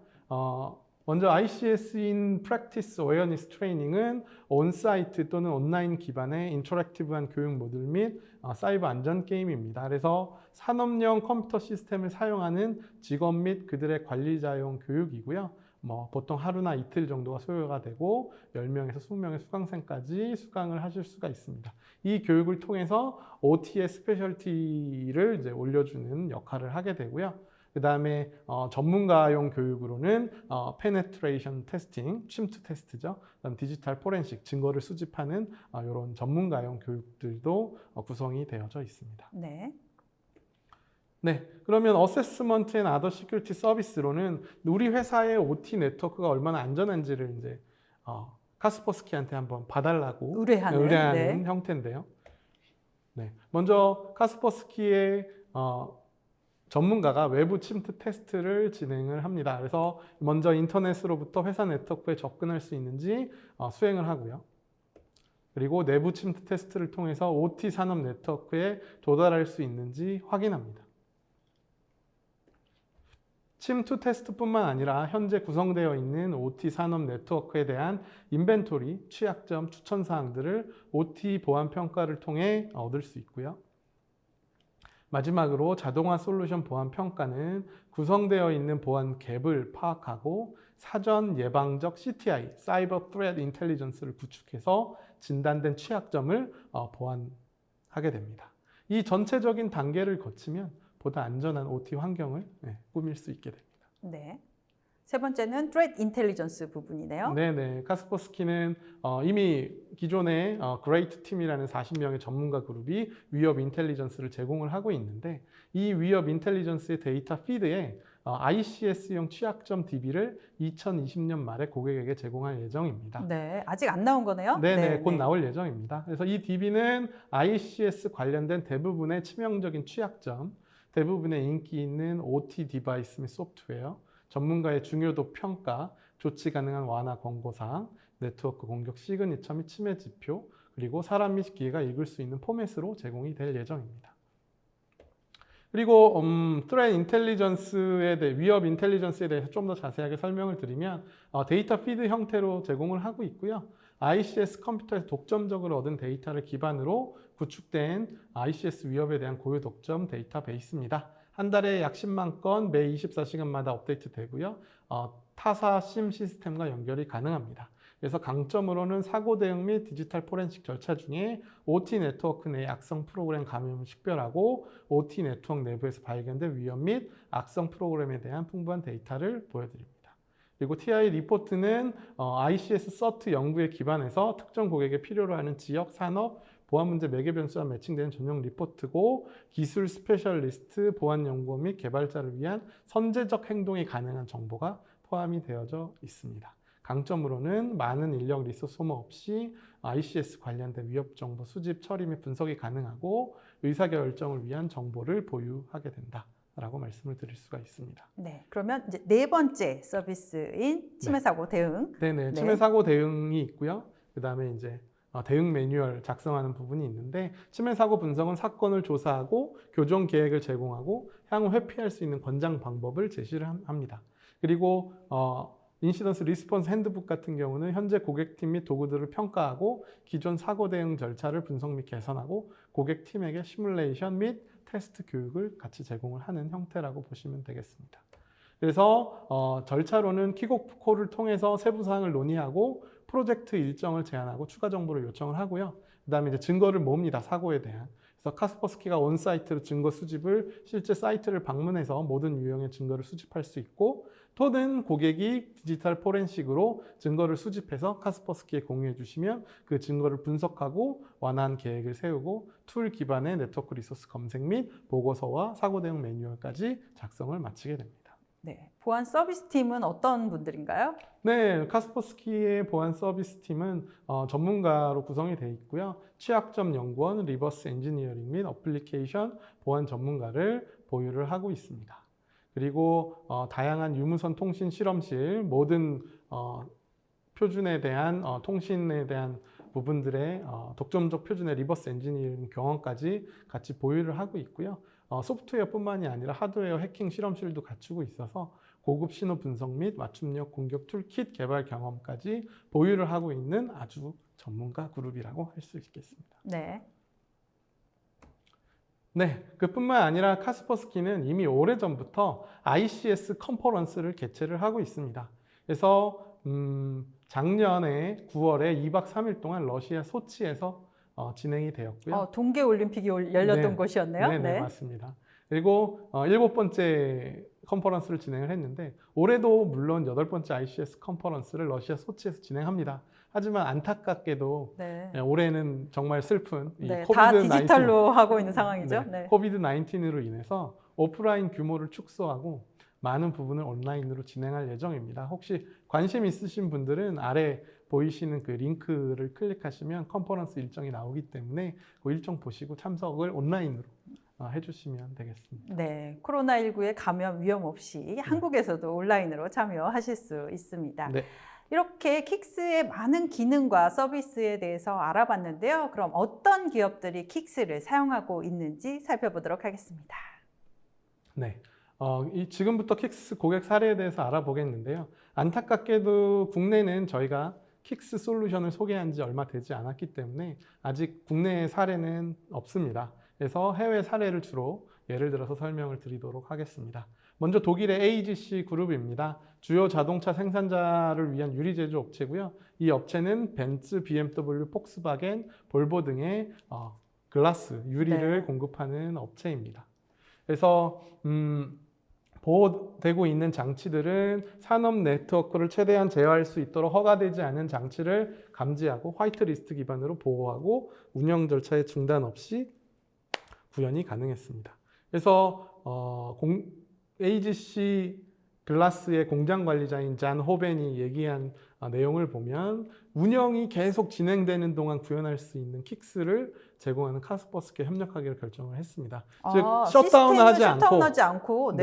먼저 ICS in Practice Awareness Training은 온사이트 또는 온라인 기반의 인터랙티브한 교육 모듈 및 사이버 안전 게임입니다. 그래서 산업용 컴퓨터 시스템을 사용하는 직원 및 그들의 관리자용 교육이고요. 보통 하루나 이틀 정도가 소요가 되고 10명에서 20명의 수강생까지 수강을 하실 수가 있습니다. 이 교육을 통해서 OT의 스페셜티를 이제 올려주는 역할을 하게 되고요. 그 다음에 전문가용 교육으로는 페네트레이션 테스팅, 침투 테스트죠. 그다음 디지털 포렌식, 증거를 수집하는 이런 전문가용 교육들도 구성이 되어져 있습니다. 네. 네, 그러면 어세스먼트 앤 아더 시큐리티 서비스로는 우리 회사의 OT 네트워크가 얼마나 안전한지를 이제 카스퍼스키한테 한번 봐달라고 의뢰하는 네. 형태인데요. 네, 먼저 카스퍼스키의 전문가가 외부 침투 테스트를 진행을 합니다. 그래서 먼저 인터넷으로부터 회사 네트워크에 접근할 수 있는지 수행을 하고요. 그리고 내부 침투 테스트를 통해서 OT 산업 네트워크에 도달할 수 있는지 확인합니다. 침투 테스트뿐만 아니라 현재 구성되어 있는 OT 산업 네트워크에 대한 인벤토리, 취약점, 추천 사항들을 OT 보안 평가를 통해 얻을 수 있고요. 마지막으로 자동화 솔루션 보안 평가는 구성되어 있는 보안 갭을 파악하고 사전 예방적 CTI, 사이버 트레트 인텔리전스를 구축해서 진단된 취약점을 보완하게 됩니다. 이 전체적인 단계를 거치면 보다 안전한 OT 환경을 꾸밀 수 있게 됩니다. 네. 세 번째는 Threat Intelligence 부분이네요. 네네. 카스퍼스키는 이미 기존에 그레이트 팀이라는 40명의 전문가 그룹이 위협 인텔리전스를 제공을 하고 있는데 이 위협 인텔리전스의 데이터 피드에 ICS용 취약점 DB를 2020년 말에 고객에게 제공할 예정입니다. 네, 아직 안 나온 거네요. 네네, 곧 나올 예정입니다. 그래서 이 DB는 ICS 관련된 대부분의 치명적인 취약점, 대부분의 인기 있는 OT 디바이스 및 소프트웨어, 전문가의 중요도 평가, 조치 가능한 완화 권고사항, 네트워크 공격 시그니처 및 침해 지표, 그리고 사람 및 기계가 읽을 수 있는 포맷으로 제공이 될 예정입니다. 그리고 트레트 인텔리전스에 대해, 위협 인텔리전스에 대해서 좀 더 자세하게 설명을 드리면 데이터 피드 형태로 제공을 하고 있고요. ICS 컴퓨터에서 독점적으로 얻은 데이터를 기반으로 구축된 ICS 위협에 대한 고유 독점 데이터베이스입니다. 한 달에 약 10만 건 매 24시간마다 업데이트 되고요. 타사 심 시스템과 연결이 가능합니다. 그래서 강점으로는 사고 대응 및 디지털 포렌식 절차 중에 OT 네트워크 내 악성 프로그램 감염을 식별하고 OT 네트워크 내부에서 발견된 위협 및 악성 프로그램에 대한 풍부한 데이터를 보여드립니다. 그리고 TI 리포트는 ICS 서트 연구에 기반해서 특정 고객에 필요로 하는 지역, 산업, 보안 문제 매개 변수와 매칭되는 전용 리포트고 기술 스페셜리스트, 보안 연구원 및 개발자를 위한 선제적 행동이 가능한 정보가 포함이 되어져 있습니다. 강점으로는 많은 인력 리소스 소모 없이 ICS 관련된 위협 정보 수집, 처리 및 분석이 가능하고 의사결정을 위한 정보를 보유하게 된다라고 말씀을 드릴 수가 있습니다. 네, 그러면 이제 네 번째 서비스인 침해 사고 대응. 네네, 침해 사고 대응이 있고요. 그 다음에 이제 대응 매뉴얼 작성하는 부분이 있는데 침해 사고 분석은 사건을 조사하고 교정 계획을 제공하고 향후 회피할 수 있는 권장 방법을 제시를 합니다. 그리고 인시던스 리스폰스 핸드북 같은 경우는 현재 고객팀 및 도구들을 평가하고 기존 사고 대응 절차를 분석 및 개선하고 고객팀에게 시뮬레이션 및 테스트 교육을 같이 제공을 하는 형태라고 보시면 되겠습니다. 그래서 절차로는 킥오프콜을 통해서 세부 사항을 논의하고 프로젝트 일정을 제안하고 추가 정보를 요청을 하고요. 그 다음에 이제 증거를 모읍니다. 사고에 대한. 그래서 카스퍼스키가 온사이트로 증거 수집을 실제 사이트를 방문해서 모든 유형의 증거를 수집할 수 있고 또는 고객이 디지털 포렌식으로 증거를 수집해서 카스퍼스키에 공유해 주시면 그 증거를 분석하고 완화한 계획을 세우고 툴 기반의 네트워크 리소스 검색 및 보고서와 사고 대응 매뉴얼까지 작성을 마치게 됩니다. 네, 보안 서비스 팀은 어떤 분들인가요? 네, 카스퍼스키의 보안 서비스 팀은 전문가로 구성이 되어 있고요. 취약점 연구원, 리버스 엔지니어링 및 어플리케이션 보안 전문가를 보유를 하고 있습니다. 그리고 다양한 유무선 통신 실험실, 모든 표준에 대한 통신에 대한 부분들의 독점적 표준의 리버스 엔지니어링 경험까지 같이 보유를 하고 있고요. 소프트웨어뿐만이 아니라 하드웨어 해킹 실험실도 갖추고 있어서 고급 신호 분석 및 맞춤력 공격 툴킷 개발 경험까지 보유를 하고 있는 아주 전문가 그룹이라고 할 수 있겠습니다. 네. 네, 그뿐만 아니라 카스퍼스키는 이미 오래전부터 ICS 컨퍼런스를 개최를 하고 있습니다. 그래서 작년에 9월에 2박 3일 동안 러시아 소치에서 진행이 되었고요. 동계올림픽이 열렸던 곳이었네요. 네, 맞습니다. 그리고 7번째 컨퍼런스를 진행을 했는데 올해도 물론 8번째 ICS 컨퍼런스를 러시아 소치에서 진행합니다. 하지만 안타깝게도 올해는 정말 슬픈 이 다 코비드-19, 디지털로 하고 있는 상황이죠. 네. 코비드-19으로 인해서 오프라인 규모를 축소하고 많은 부분을 온라인으로 진행할 예정입니다. 혹시 관심 있으신 분들은 아래 보이시는 그 링크를 클릭하시면 컨퍼런스 일정이 나오기 때문에 그 일정 보시고 참석을 온라인으로 해주시면 되겠습니다. 네, 코로나19의 감염 위험 없이 한국에서도 온라인으로 참여하실 수 있습니다. 네. 이렇게 킥스의 많은 기능과 서비스에 대해서 알아봤는데요. 그럼 어떤 기업들이 킥스를 사용하고 있는지 살펴보도록 하겠습니다. 네. 지금부터 킥스 고객 사례에 대해서 알아보겠는데요. 안타깝게도 국내는 저희가 킥스 솔루션을 소개한 지 얼마 되지 않았기 때문에 아직 국내 사례는 없습니다. 그래서 해외 사례를 주로 예를 들어서 설명을 드리도록 하겠습니다. 먼저 독일의 AGC 그룹입니다. 주요 자동차 생산자를 위한 유리 제조 업체고요. 이 업체는 벤츠, BMW, 폭스바겐, 볼보 등의 글라스, 유리를 공급하는 업체입니다. 그래서 보호되고 있는 장치들은 산업 네트워크를 최대한 제어할 수 있도록 허가되지 않은 장치를 감지하고 화이트리스트 기반으로 보호하고 운영 절차의 중단 없이 구현이 가능했습니다. 그래서 AGC 글라스의 공장 관리자인 잔 호벤이 얘기한 내용을 보면 운영이 계속 진행되는 동안 구현할 수 있는 킥스를 제공하는 카스퍼스키에 협력하기로 결정을 했습니다. 즉 셧다운하지 않고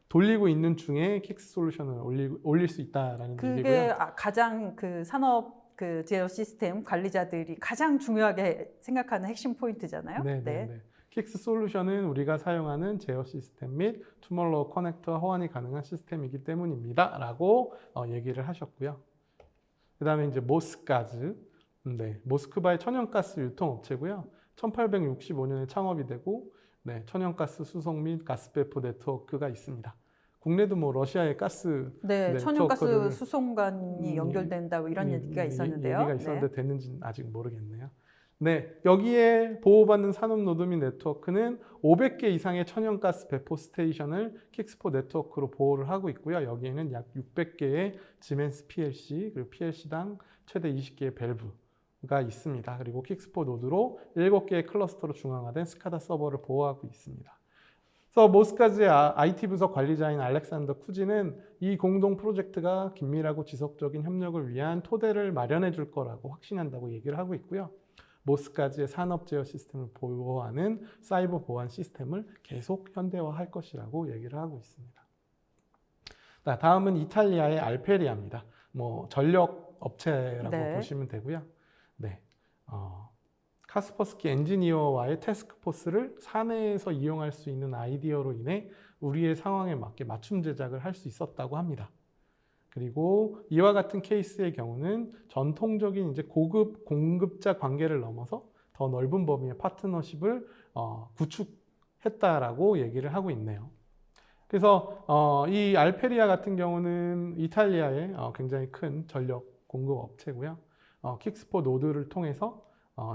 돌리고 있는 중에 킥스 솔루션을 올릴 수 있다라는 그게 얘기고요. 가장 그 산업 제어 시스템 관리자들이 가장 중요하게 생각하는 핵심 포인트잖아요. 네. 킥스 솔루션은 우리가 사용하는 제어 시스템 및 투몰로우 커넥터와 호환이 가능한 시스템이기 때문입니다. 라고 얘기를 하셨고요. 그 다음에 이제 모스가즈. 모스크바의 천연가스 유통업체고요. 1865년에 창업이 되고 천연가스 수송 및 가스 배포 네트워크가 있습니다. 국내도 뭐 러시아의 가스 천연가스 수송관이 연결된다고 이런 얘기가 있었는데요. 얘기가 있었는데 됐는지는 아직 모르겠네요. 여기에 보호받는 산업 노드 및 네트워크는 500개 이상의 천연가스 배포 스테이션을 킥스포 네트워크로 보호를 하고 있고요. 여기에는 약 600개의 지멘스 PLC 그리고 PLC당 최대 20개의 밸브가 있습니다. 그리고 킥스포 노드로 7개의 클러스터로 중앙화된 스카다 서버를 보호하고 있습니다. 그래서 모스카즈의 IT 부서 관리자인 알렉산더 쿠지는 이 공동 프로젝트가 긴밀하고 지속적인 협력을 위한 토대를 마련해 줄 거라고 확신한다고 얘기를 하고 있고요. 모스카즈의 산업 제어 시스템을 보호하는 사이버 보안 시스템을 계속 현대화할 것이라고 얘기를 하고 있습니다. 다음은 이탈리아의 알페리아입니다. 전력 업체라고 보시면 되고요. 네, 카스퍼스키 엔지니어와의 태스크포스를 사내에서 이용할 수 있는 아이디어로 인해 우리의 상황에 맞게 맞춤 제작을 할 수 있었다고 합니다. 그리고 이와 같은 케이스의 경우는 전통적인 이제 고급 공급자 관계를 넘어서 더 넓은 범위의 파트너십을 구축했다라고 얘기를 하고 있네요. 그래서 이 알페리아 같은 경우는 이탈리아의 굉장히 큰 전력 공급 업체고요. 킥스포 노드를 통해서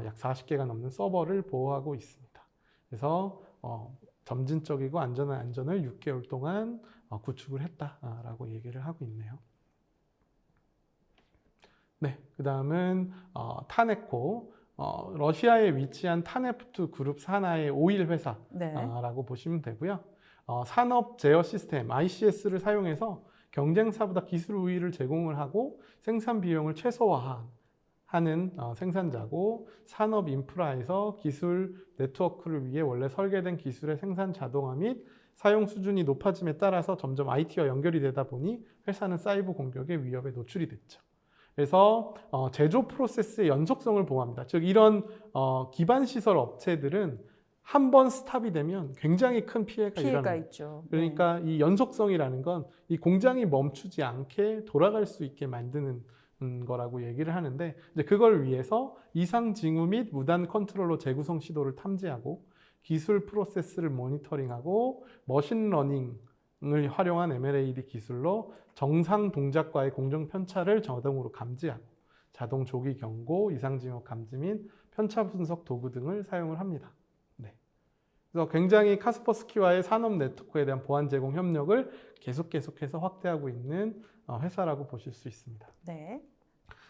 약 40개가 넘는 서버를 보호하고 있습니다. 그래서 점진적이고 안전한 안전을 6개월 동안 구축을 했다라고 얘기를 하고 있네요. 네, 그 다음은 타네코, 러시아에 위치한 타네프트 그룹 산하의 오일 회사라고 보시면 되고요. 산업 제어 시스템 ICS를 사용해서 경쟁사보다 기술 우위를 제공을 하고 생산 비용을 최소화하는 생산자고, 산업 인프라에서 기술 네트워크를 위해 원래 설계된 기술의 생산 자동화 및 사용 수준이 높아짐에 따라서 점점 IT와 연결이 되다 보니 회사는 사이버 공격의 위협에 노출이 됐죠. 그래서 제조 프로세스의 연속성을 보호합니다. 즉 이런 기반 시설 업체들은 한 번 스탑이 되면 굉장히 큰 피해가 일어나요. 있죠. 그러니까 이 연속성이라는 건 이 공장이 멈추지 않게 돌아갈 수 있게 만드는 거라고 얘기를 하는데, 이제 그걸 위해서 이상 징후 및 무단 컨트롤러 재구성 시도를 탐지하고 기술 프로세스를 모니터링하고 머신러닝을 활용한 ML-AD 기술로 정상 동작과의 공정 편차를 자동으로 감지하고 자동 조기 경고, 이상 징후 감지 및 편차 분석 도구 등을 사용을 합니다. 네. 그래서 굉장히 카스퍼스키와의 산업 네트워크에 대한 보안 제공 협력을 계속해서 확대하고 있는 회사라고 보실 수 있습니다. 네.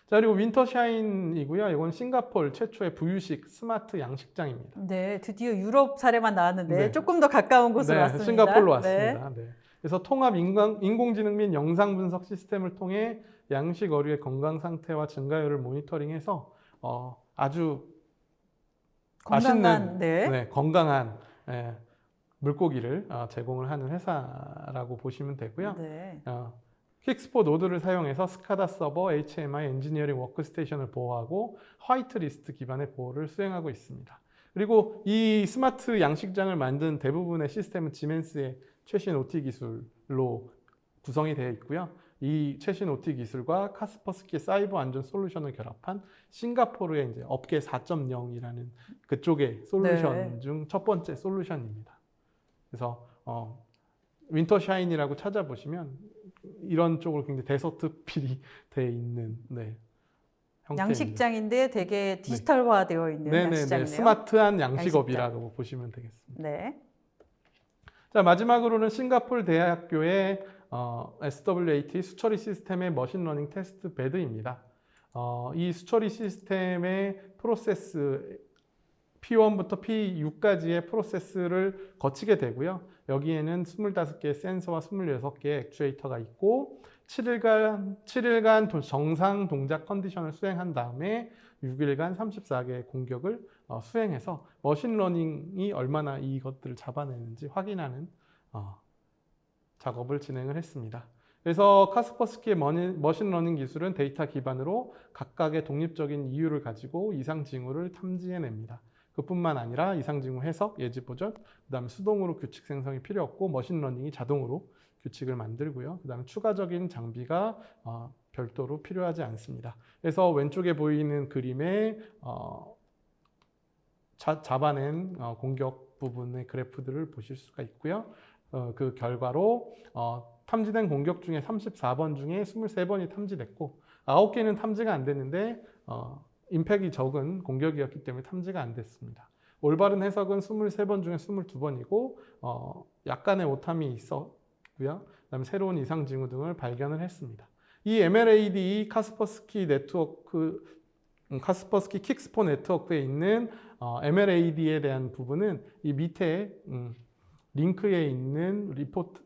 자, 그리고 윈터샤인이고요. 이건 싱가포르 최초의 부유식 스마트 양식장입니다. 네, 드디어 유럽 사례만 나왔는데 네. 조금 더 가까운 곳으로 왔습니다. 싱가포르로 왔습니다. 네. 그래서 통합 인공지능 및 영상 분석 시스템을 통해 양식 어류의 건강 상태와 증가율을 모니터링해서 아주 건강한, 맛있는 건강한 물고기를 제공을 하는 회사라고 보시면 되고요. 네. 킥스포 노드를 사용해서 스카다 서버, HMI, 엔지니어링 워크스테이션을 보호하고 화이트리스트 기반의 보호를 수행하고 있습니다. 그리고 이 스마트 양식장을 만든 대부분의 시스템은 지멘스의 최신 OT 기술로 구성이 되어 있고요. 이 최신 OT 기술과 카스퍼스키의 사이버 안전 솔루션을 결합한 싱가포르의 이제 업계 4.0이라는 그쪽의 솔루션 중 첫 번째 솔루션입니다. 그래서 윈터샤인이라고 찾아보시면 이런 쪽으로 굉장히 대서특필이 되어 있는 형태입니다. 양식장인데 되게 디지털화되어 있는 양식장이네요. 스마트한 양식업이라고 보시면 되겠습니다. 네. 자, 마지막으로는 싱가포르 대학교의 SWAT 수처리 시스템의 머신러닝 테스트 베드입니다. 이 수처리 시스템의 프로세스 P1부터 P6까지의 프로세스를 거치게 되고요. 여기에는 25개의 센서와 26개의 액추에이터가 있고 7일간 정상 동작 컨디션을 수행한 다음에 6일간 34개의 공격을 수행해서 머신러닝이 얼마나 이것들을 잡아내는지 확인하는 작업을 진행을 했습니다. 그래서 카스퍼스키의 머신러닝 기술은 데이터 기반으로 각각의 독립적인 이유를 가지고 이상 징후를 탐지해냅니다. 그뿐만 아니라 이상 징후 해석, 예지 보전, 그다음에 수동으로 규칙 생성이 필요 없고 머신러닝이 자동으로 규칙을 만들고요. 그다음에 추가적인 장비가 별도로 필요하지 않습니다. 그래서 왼쪽에 보이는 그림에 잡아낸 공격 부분의 그래프들을 보실 수가 있고요. 그 결과로 탐지된 공격 중에 34번 중에 23번이 탐지됐고 9개는 탐지가 안 됐는데 임팩이 적은 공격이었기 때문에 탐지가 안 됐습니다. 올바른 해석은 23번 중에 22번이고 약간의 오탐이 있었고요. 그다음에 새로운 이상 징후 등을 발견을 했습니다. 이 ML-AD 카스퍼스키 킥스포 네트워크에 있는 ML-AD에 대한 부분은 이 밑에 링크에 있는 리포트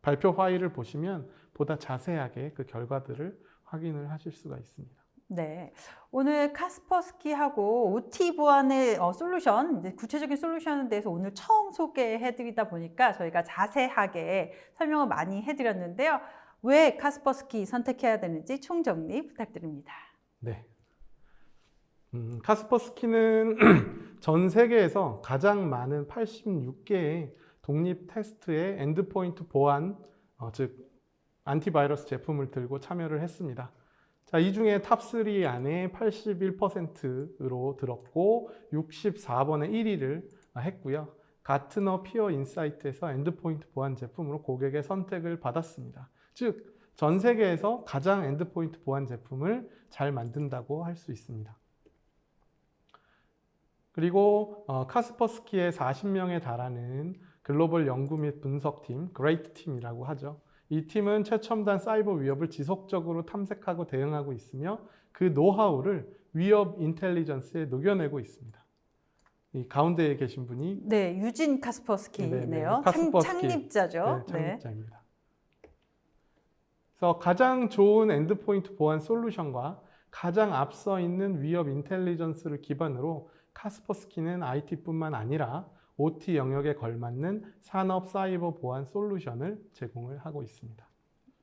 발표 파일을 보시면 보다 자세하게 그 결과들을 확인을 하실 수가 있습니다. 네, 오늘 카스퍼스키하고 OT 보안의 솔루션, 이제 구체적인 솔루션에 대해서 오늘 처음 소개해드리다 보니까 저희가 자세하게 설명을 많이 해드렸는데요. 왜 카스퍼스키 선택해야 되는지 총정리 부탁드립니다. 네, 카스퍼스키는 전 세계에서 가장 많은 86개의 독립 테스트의 엔드포인트 보안, 즉 안티바이러스 제품을 들고 참여를 했습니다. 자, 이 중에 탑3 안에 81%로 들었고 64번의 1위를 했고요. 가트너 피어 인사이트에서 엔드포인트 보안 제품으로 고객의 선택을 받았습니다. 즉, 전 세계에서 가장 엔드포인트 보안 제품을 잘 만든다고 할 수 있습니다. 그리고 카스퍼스키의 40명에 달하는 글로벌 연구 및 분석팀, 그레이트 팀이라고 하죠. 이 팀은 최첨단 사이버 위협을 지속적으로 탐색하고 대응하고 있으며 그 노하우를 위협 인텔리전스에 녹여내고 있습니다. 이 가운데에 계신 분이 네, 유진 카스퍼스키네요. 카스퍼스키. 창립자죠. 네, 창립자입니다. 그래서 가장 좋은 엔드포인트 보안 솔루션과 가장 앞서 있는 위협 인텔리전스를 기반으로 카스퍼스키는 IT뿐만 아니라 OT 영역에 걸맞는 산업 사이버 보안 솔루션을 제공을 하고 있습니다.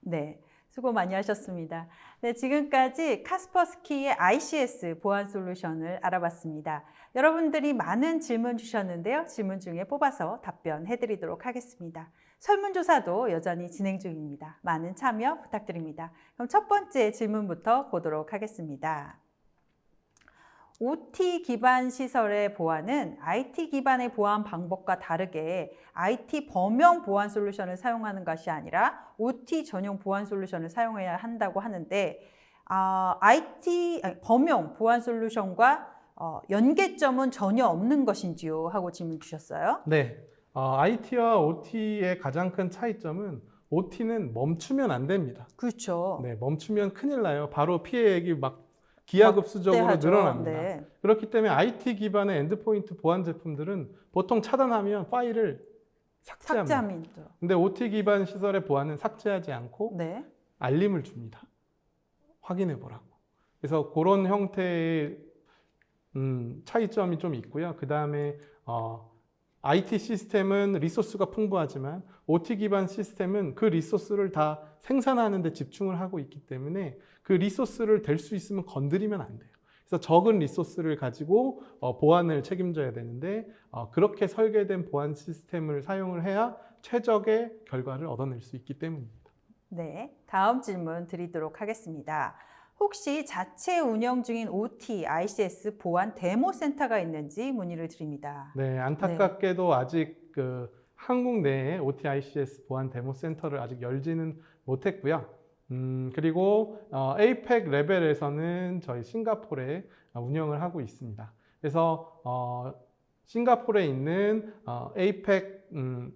네, 수고 많이 하셨습니다. 네, 지금까지 카스퍼스키의 ICS 보안 솔루션을 알아봤습니다. 여러분들이 많은 질문 주셨는데요. 질문 중에 뽑아서 답변해 드리도록 하겠습니다. 설문조사도 여전히 진행 중입니다. 많은 참여 부탁드립니다. 그럼 첫 번째 질문부터 보도록 하겠습니다. OT 기반 시설의 보안은 IT 기반의 보안 방법과 다르게 IT 범용 보안 솔루션을 사용하는 것이 아니라 OT 전용 보안 솔루션을 사용해야 한다고 하는데 범용 보안 솔루션과 연계점은 전혀 없는 것인지요? 하고 질문 주셨어요. 네, IT와 OT의 가장 큰 차이점은 OT는 멈추면 안 됩니다. 그렇죠. 네, 멈추면 큰일 나요. 바로 피해액이 막 기하급수적으로 막대하죠. 늘어납니다. 네. 그렇기 때문에 IT 기반의 엔드포인트 보안 제품들은 보통 차단하면 파일을 삭제합니다. 삭제합니다. 근데 OT 기반 시설의 보안은 삭제하지 않고 네. 알림을 줍니다. 확인해 보라고. 그래서 그런 형태의 차이점이 좀 있고요. 그 다음에 IT 시스템은 리소스가 풍부하지만 OT 기반 시스템은 그 리소스를 다 생산하는 데 집중을 하고 있기 때문에 그 리소스를 될 수 있으면 건드리면 안 돼요. 그래서 적은 리소스를 가지고 보안을 책임져야 되는데 그렇게 설계된 보안 시스템을 사용을 해야 최적의 결과를 얻어낼 수 있기 때문입니다. 네, 다음 질문 드리도록 하겠습니다. 혹시 자체 운영 중인 OT, ICS 보안 데모 센터가 있는지 문의를 드립니다. 네, 안타깝게도 아직 한국 내에 OT, ICS 보안 데모 센터를 아직 열지는 못했고요. 그리고 APEC 레벨에서는 저희 싱가포르에 운영을 하고 있습니다. 그래서 싱가포르에 있는 APEC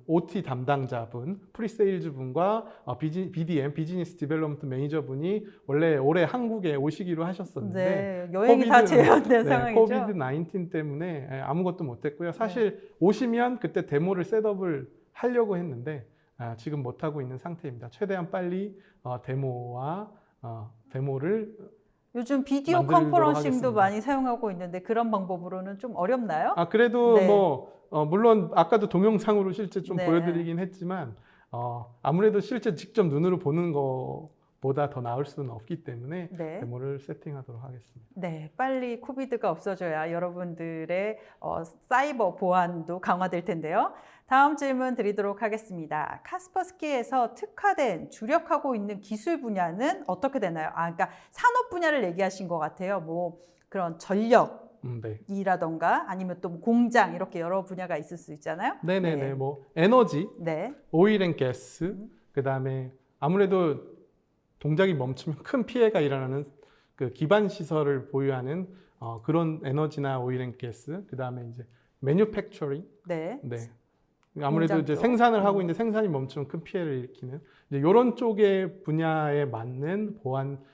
OT 담당자분, 프리세일즈 분과 BDM, 비즈니스 디벨롭먼트 매니저 분이 원래 올해 한국에 오시기로 하셨었는데 네, 여행이 다 제한된 상황이죠. 코비드-19 때문에 아무것도 못했고요. 사실 오시면 그때 데모를 셋업을 하려고 했는데 지금 못하고 있는 상태입니다. 최대한 빨리 데모를 요즘 비디오 만들도록 컨퍼런싱도 하겠습니다. 많이 사용하고 있는데 그런 방법으로는 좀 어렵나요? 그래도 네. 물론 아까도 동영상으로 실제 좀 네. 보여드리긴 했지만 아무래도 실제 직접 눈으로 보는 것보다 더 나을 수는 없기 때문에 네. 데모를 세팅하도록 하겠습니다. 네, 빨리 코비드가 없어져야 여러분들의 사이버 보안도 강화될 텐데요. 다음 질문 드리도록 하겠습니다. 카스퍼스키에서 특화된 주력하고 있는 기술 분야는 어떻게 되나요? 그러니까 산업 분야를 얘기하신 것 같아요. 뭐 그런 전력이라던가 네. 아니면 또 공장 이렇게 여러 분야가 있을 수 있잖아요. 네네네. 네. 뭐 에너지, 네. 오일 앤 가스, 그 다음에 아무래도 동작이 멈추면 큰 피해가 일어나는 그 기반 시설을 보유하는 그런 에너지나 오일 앤 가스, 그 다음에 이제 매뉴팩처링, 네. 네. 아무래도 공장 이제 쪽. 생산을 하고 있는데 생산이 멈추면 큰 피해를 일으키는 이제 이런 쪽의 분야에 맞는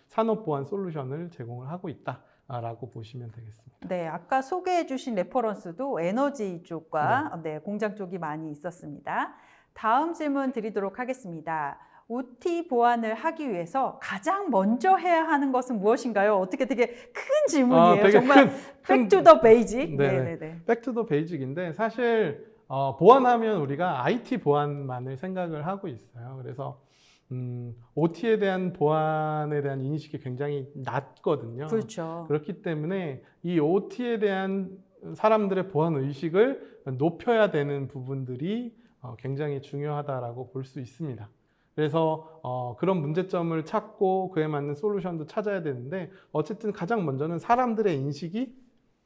산업 보안 솔루션을 제공을 하고 있다라고 보시면 되겠습니다. 네, 아까 소개해 주신 레퍼런스도 에너지 쪽과 공장 쪽이 많이 있었습니다. 다음 질문 드리도록 하겠습니다. OT 보안을 하기 위해서 가장 먼저 해야 하는 것은 무엇인가요? 어떻게 되게 큰 질문이에요. 되게 정말 back to the basic. 네네. Back to the basic인데 사실 보안하면 우리가 IT 보안만을 생각을 하고 있어요. 그래서 OT에 대한 보안에 대한 인식이 굉장히 낮거든요. 그렇죠. 그렇기 때문에 이 OT에 대한 사람들의 보안 의식을 높여야 되는 부분들이 굉장히 중요하다라고 볼 수 있습니다. 그래서 그런 문제점을 찾고 그에 맞는 솔루션도 찾아야 되는데 어쨌든 가장 먼저는 사람들의 인식이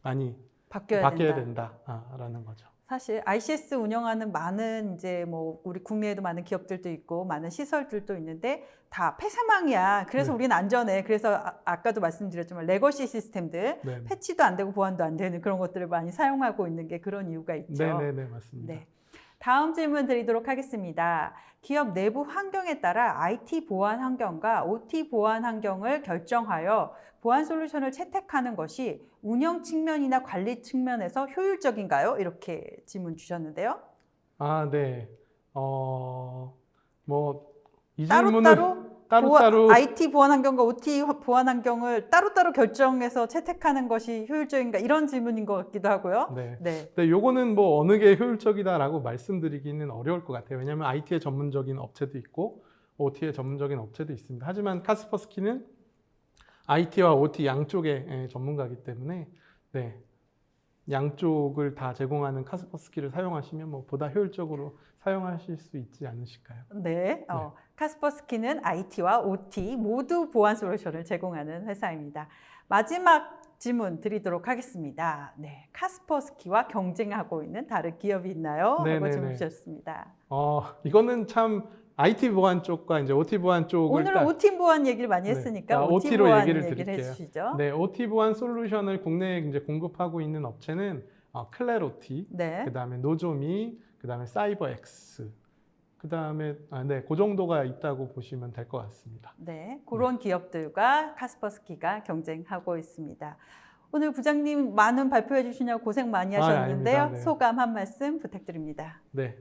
많이 바뀌어야 된다라는 거죠. 사실 ICS 운영하는 많은 이제 뭐 우리 국내에도 많은 기업들도 있고 많은 시설들도 있는데 다 폐사망이야. 그래서 네. 우리는 안전해. 그래서 아까도 말씀드렸지만 레거시 시스템들 네. 패치도 안 되고 보안도 안 되는 그런 것들을 많이 사용하고 있는 게 그런 이유가 있죠. 네네네, 맞습니다. 네. 다음 질문 드리도록 하겠습니다. 기업 내부 환경에 따라 IT 보안 환경과 OT 보안 환경을 결정하여 보안 솔루션을 채택하는 것이 운영 측면이나 관리 측면에서 효율적인가요? 이렇게 질문 주셨는데요. 아, 네. 이 질문은 따로따로 IT 보안 환경과 OT 보안 환경을 따로따로 결정해서 채택하는 것이 효율적인가 이런 질문인 것 같기도 하고요. 네. 네. 근데 요거는 뭐 어느 게 효율적이다라고 말씀드리기는 어려울 것 같아요. 왜냐하면 IT에 전문적인 업체도 있고 OT에 전문적인 업체도 있습니다. 하지만 카스퍼스키는 IT와 OT 양쪽의 전문가이기 때문에 네. 양쪽을 다 제공하는 카스퍼스키를 사용하시면 뭐 보다 효율적으로 사용하실 수 있지 않으실까요? 네, 카스퍼스키는 IT와 OT 모두 보안 솔루션을 제공하는 회사입니다. 마지막 질문 드리도록 하겠습니다. 네, 카스퍼스키와 경쟁하고 있는 다른 기업이 있나요? 하고 네네네. 질문 주셨습니다. 이거는 참 IT 보안 쪽과 이제 OT 보안 쪽을 오늘은 OT 보안 얘기를 많이 네. 했으니까 OT로 OT 보안 얘기를 얘기를 드릴게요. 해주시죠. 네, OT 보안 솔루션을 국내에 이제 공급하고 있는 업체는 클레 OT, 네. 그다음에 노조미, 그다음에 사이버엑스, 그다음에 네, 그 정도가 있다고 보시면 될 것 같습니다. 네, 그런 기업들과 카스퍼스키가 경쟁하고 있습니다. 오늘 부장님 많은 발표해 주시냐고 고생 많이 하셨는데요. 아닙니다. 네. 소감 한 말씀 부탁드립니다. 네.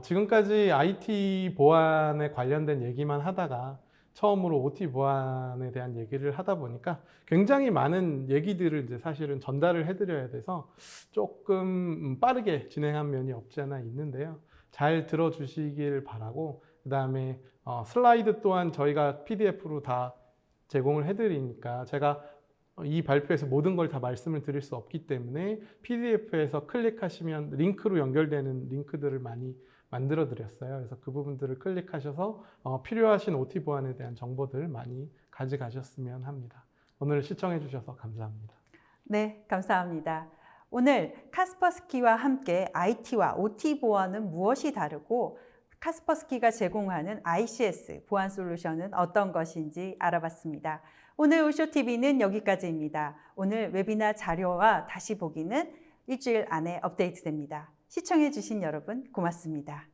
지금까지 IT 보안에 관련된 얘기만 하다가 처음으로 OT 보안에 대한 얘기를 하다 보니까 굉장히 많은 얘기들을 이제 사실은 전달을 해드려야 돼서 조금 빠르게 진행한 면이 없지 않아 있는데요. 잘 들어주시길 바라고, 그 다음에 슬라이드 또한 저희가 PDF로 다 제공을 해드리니까 제가 이 발표에서 모든 걸 다 말씀을 드릴 수 없기 때문에 PDF에서 클릭하시면 링크로 연결되는 링크들을 많이 만들어 드렸어요. 그래서 그 부분들을 클릭하셔서 필요하신 OT 보안에 대한 정보들 많이 가져가셨으면 합니다. 오늘 시청해 주셔서 감사합니다. 네, 감사합니다. 오늘 카스퍼스키와 함께 IT와 OT 보안은 무엇이 다르고 카스퍼스키가 제공하는 ICS 보안 솔루션은 어떤 것인지 알아봤습니다. 오늘 우쇼TV는 여기까지입니다. 오늘 웨비나 자료와 다시 보기는 일주일 안에 업데이트됩니다. 시청해 주신 여러분 고맙습니다.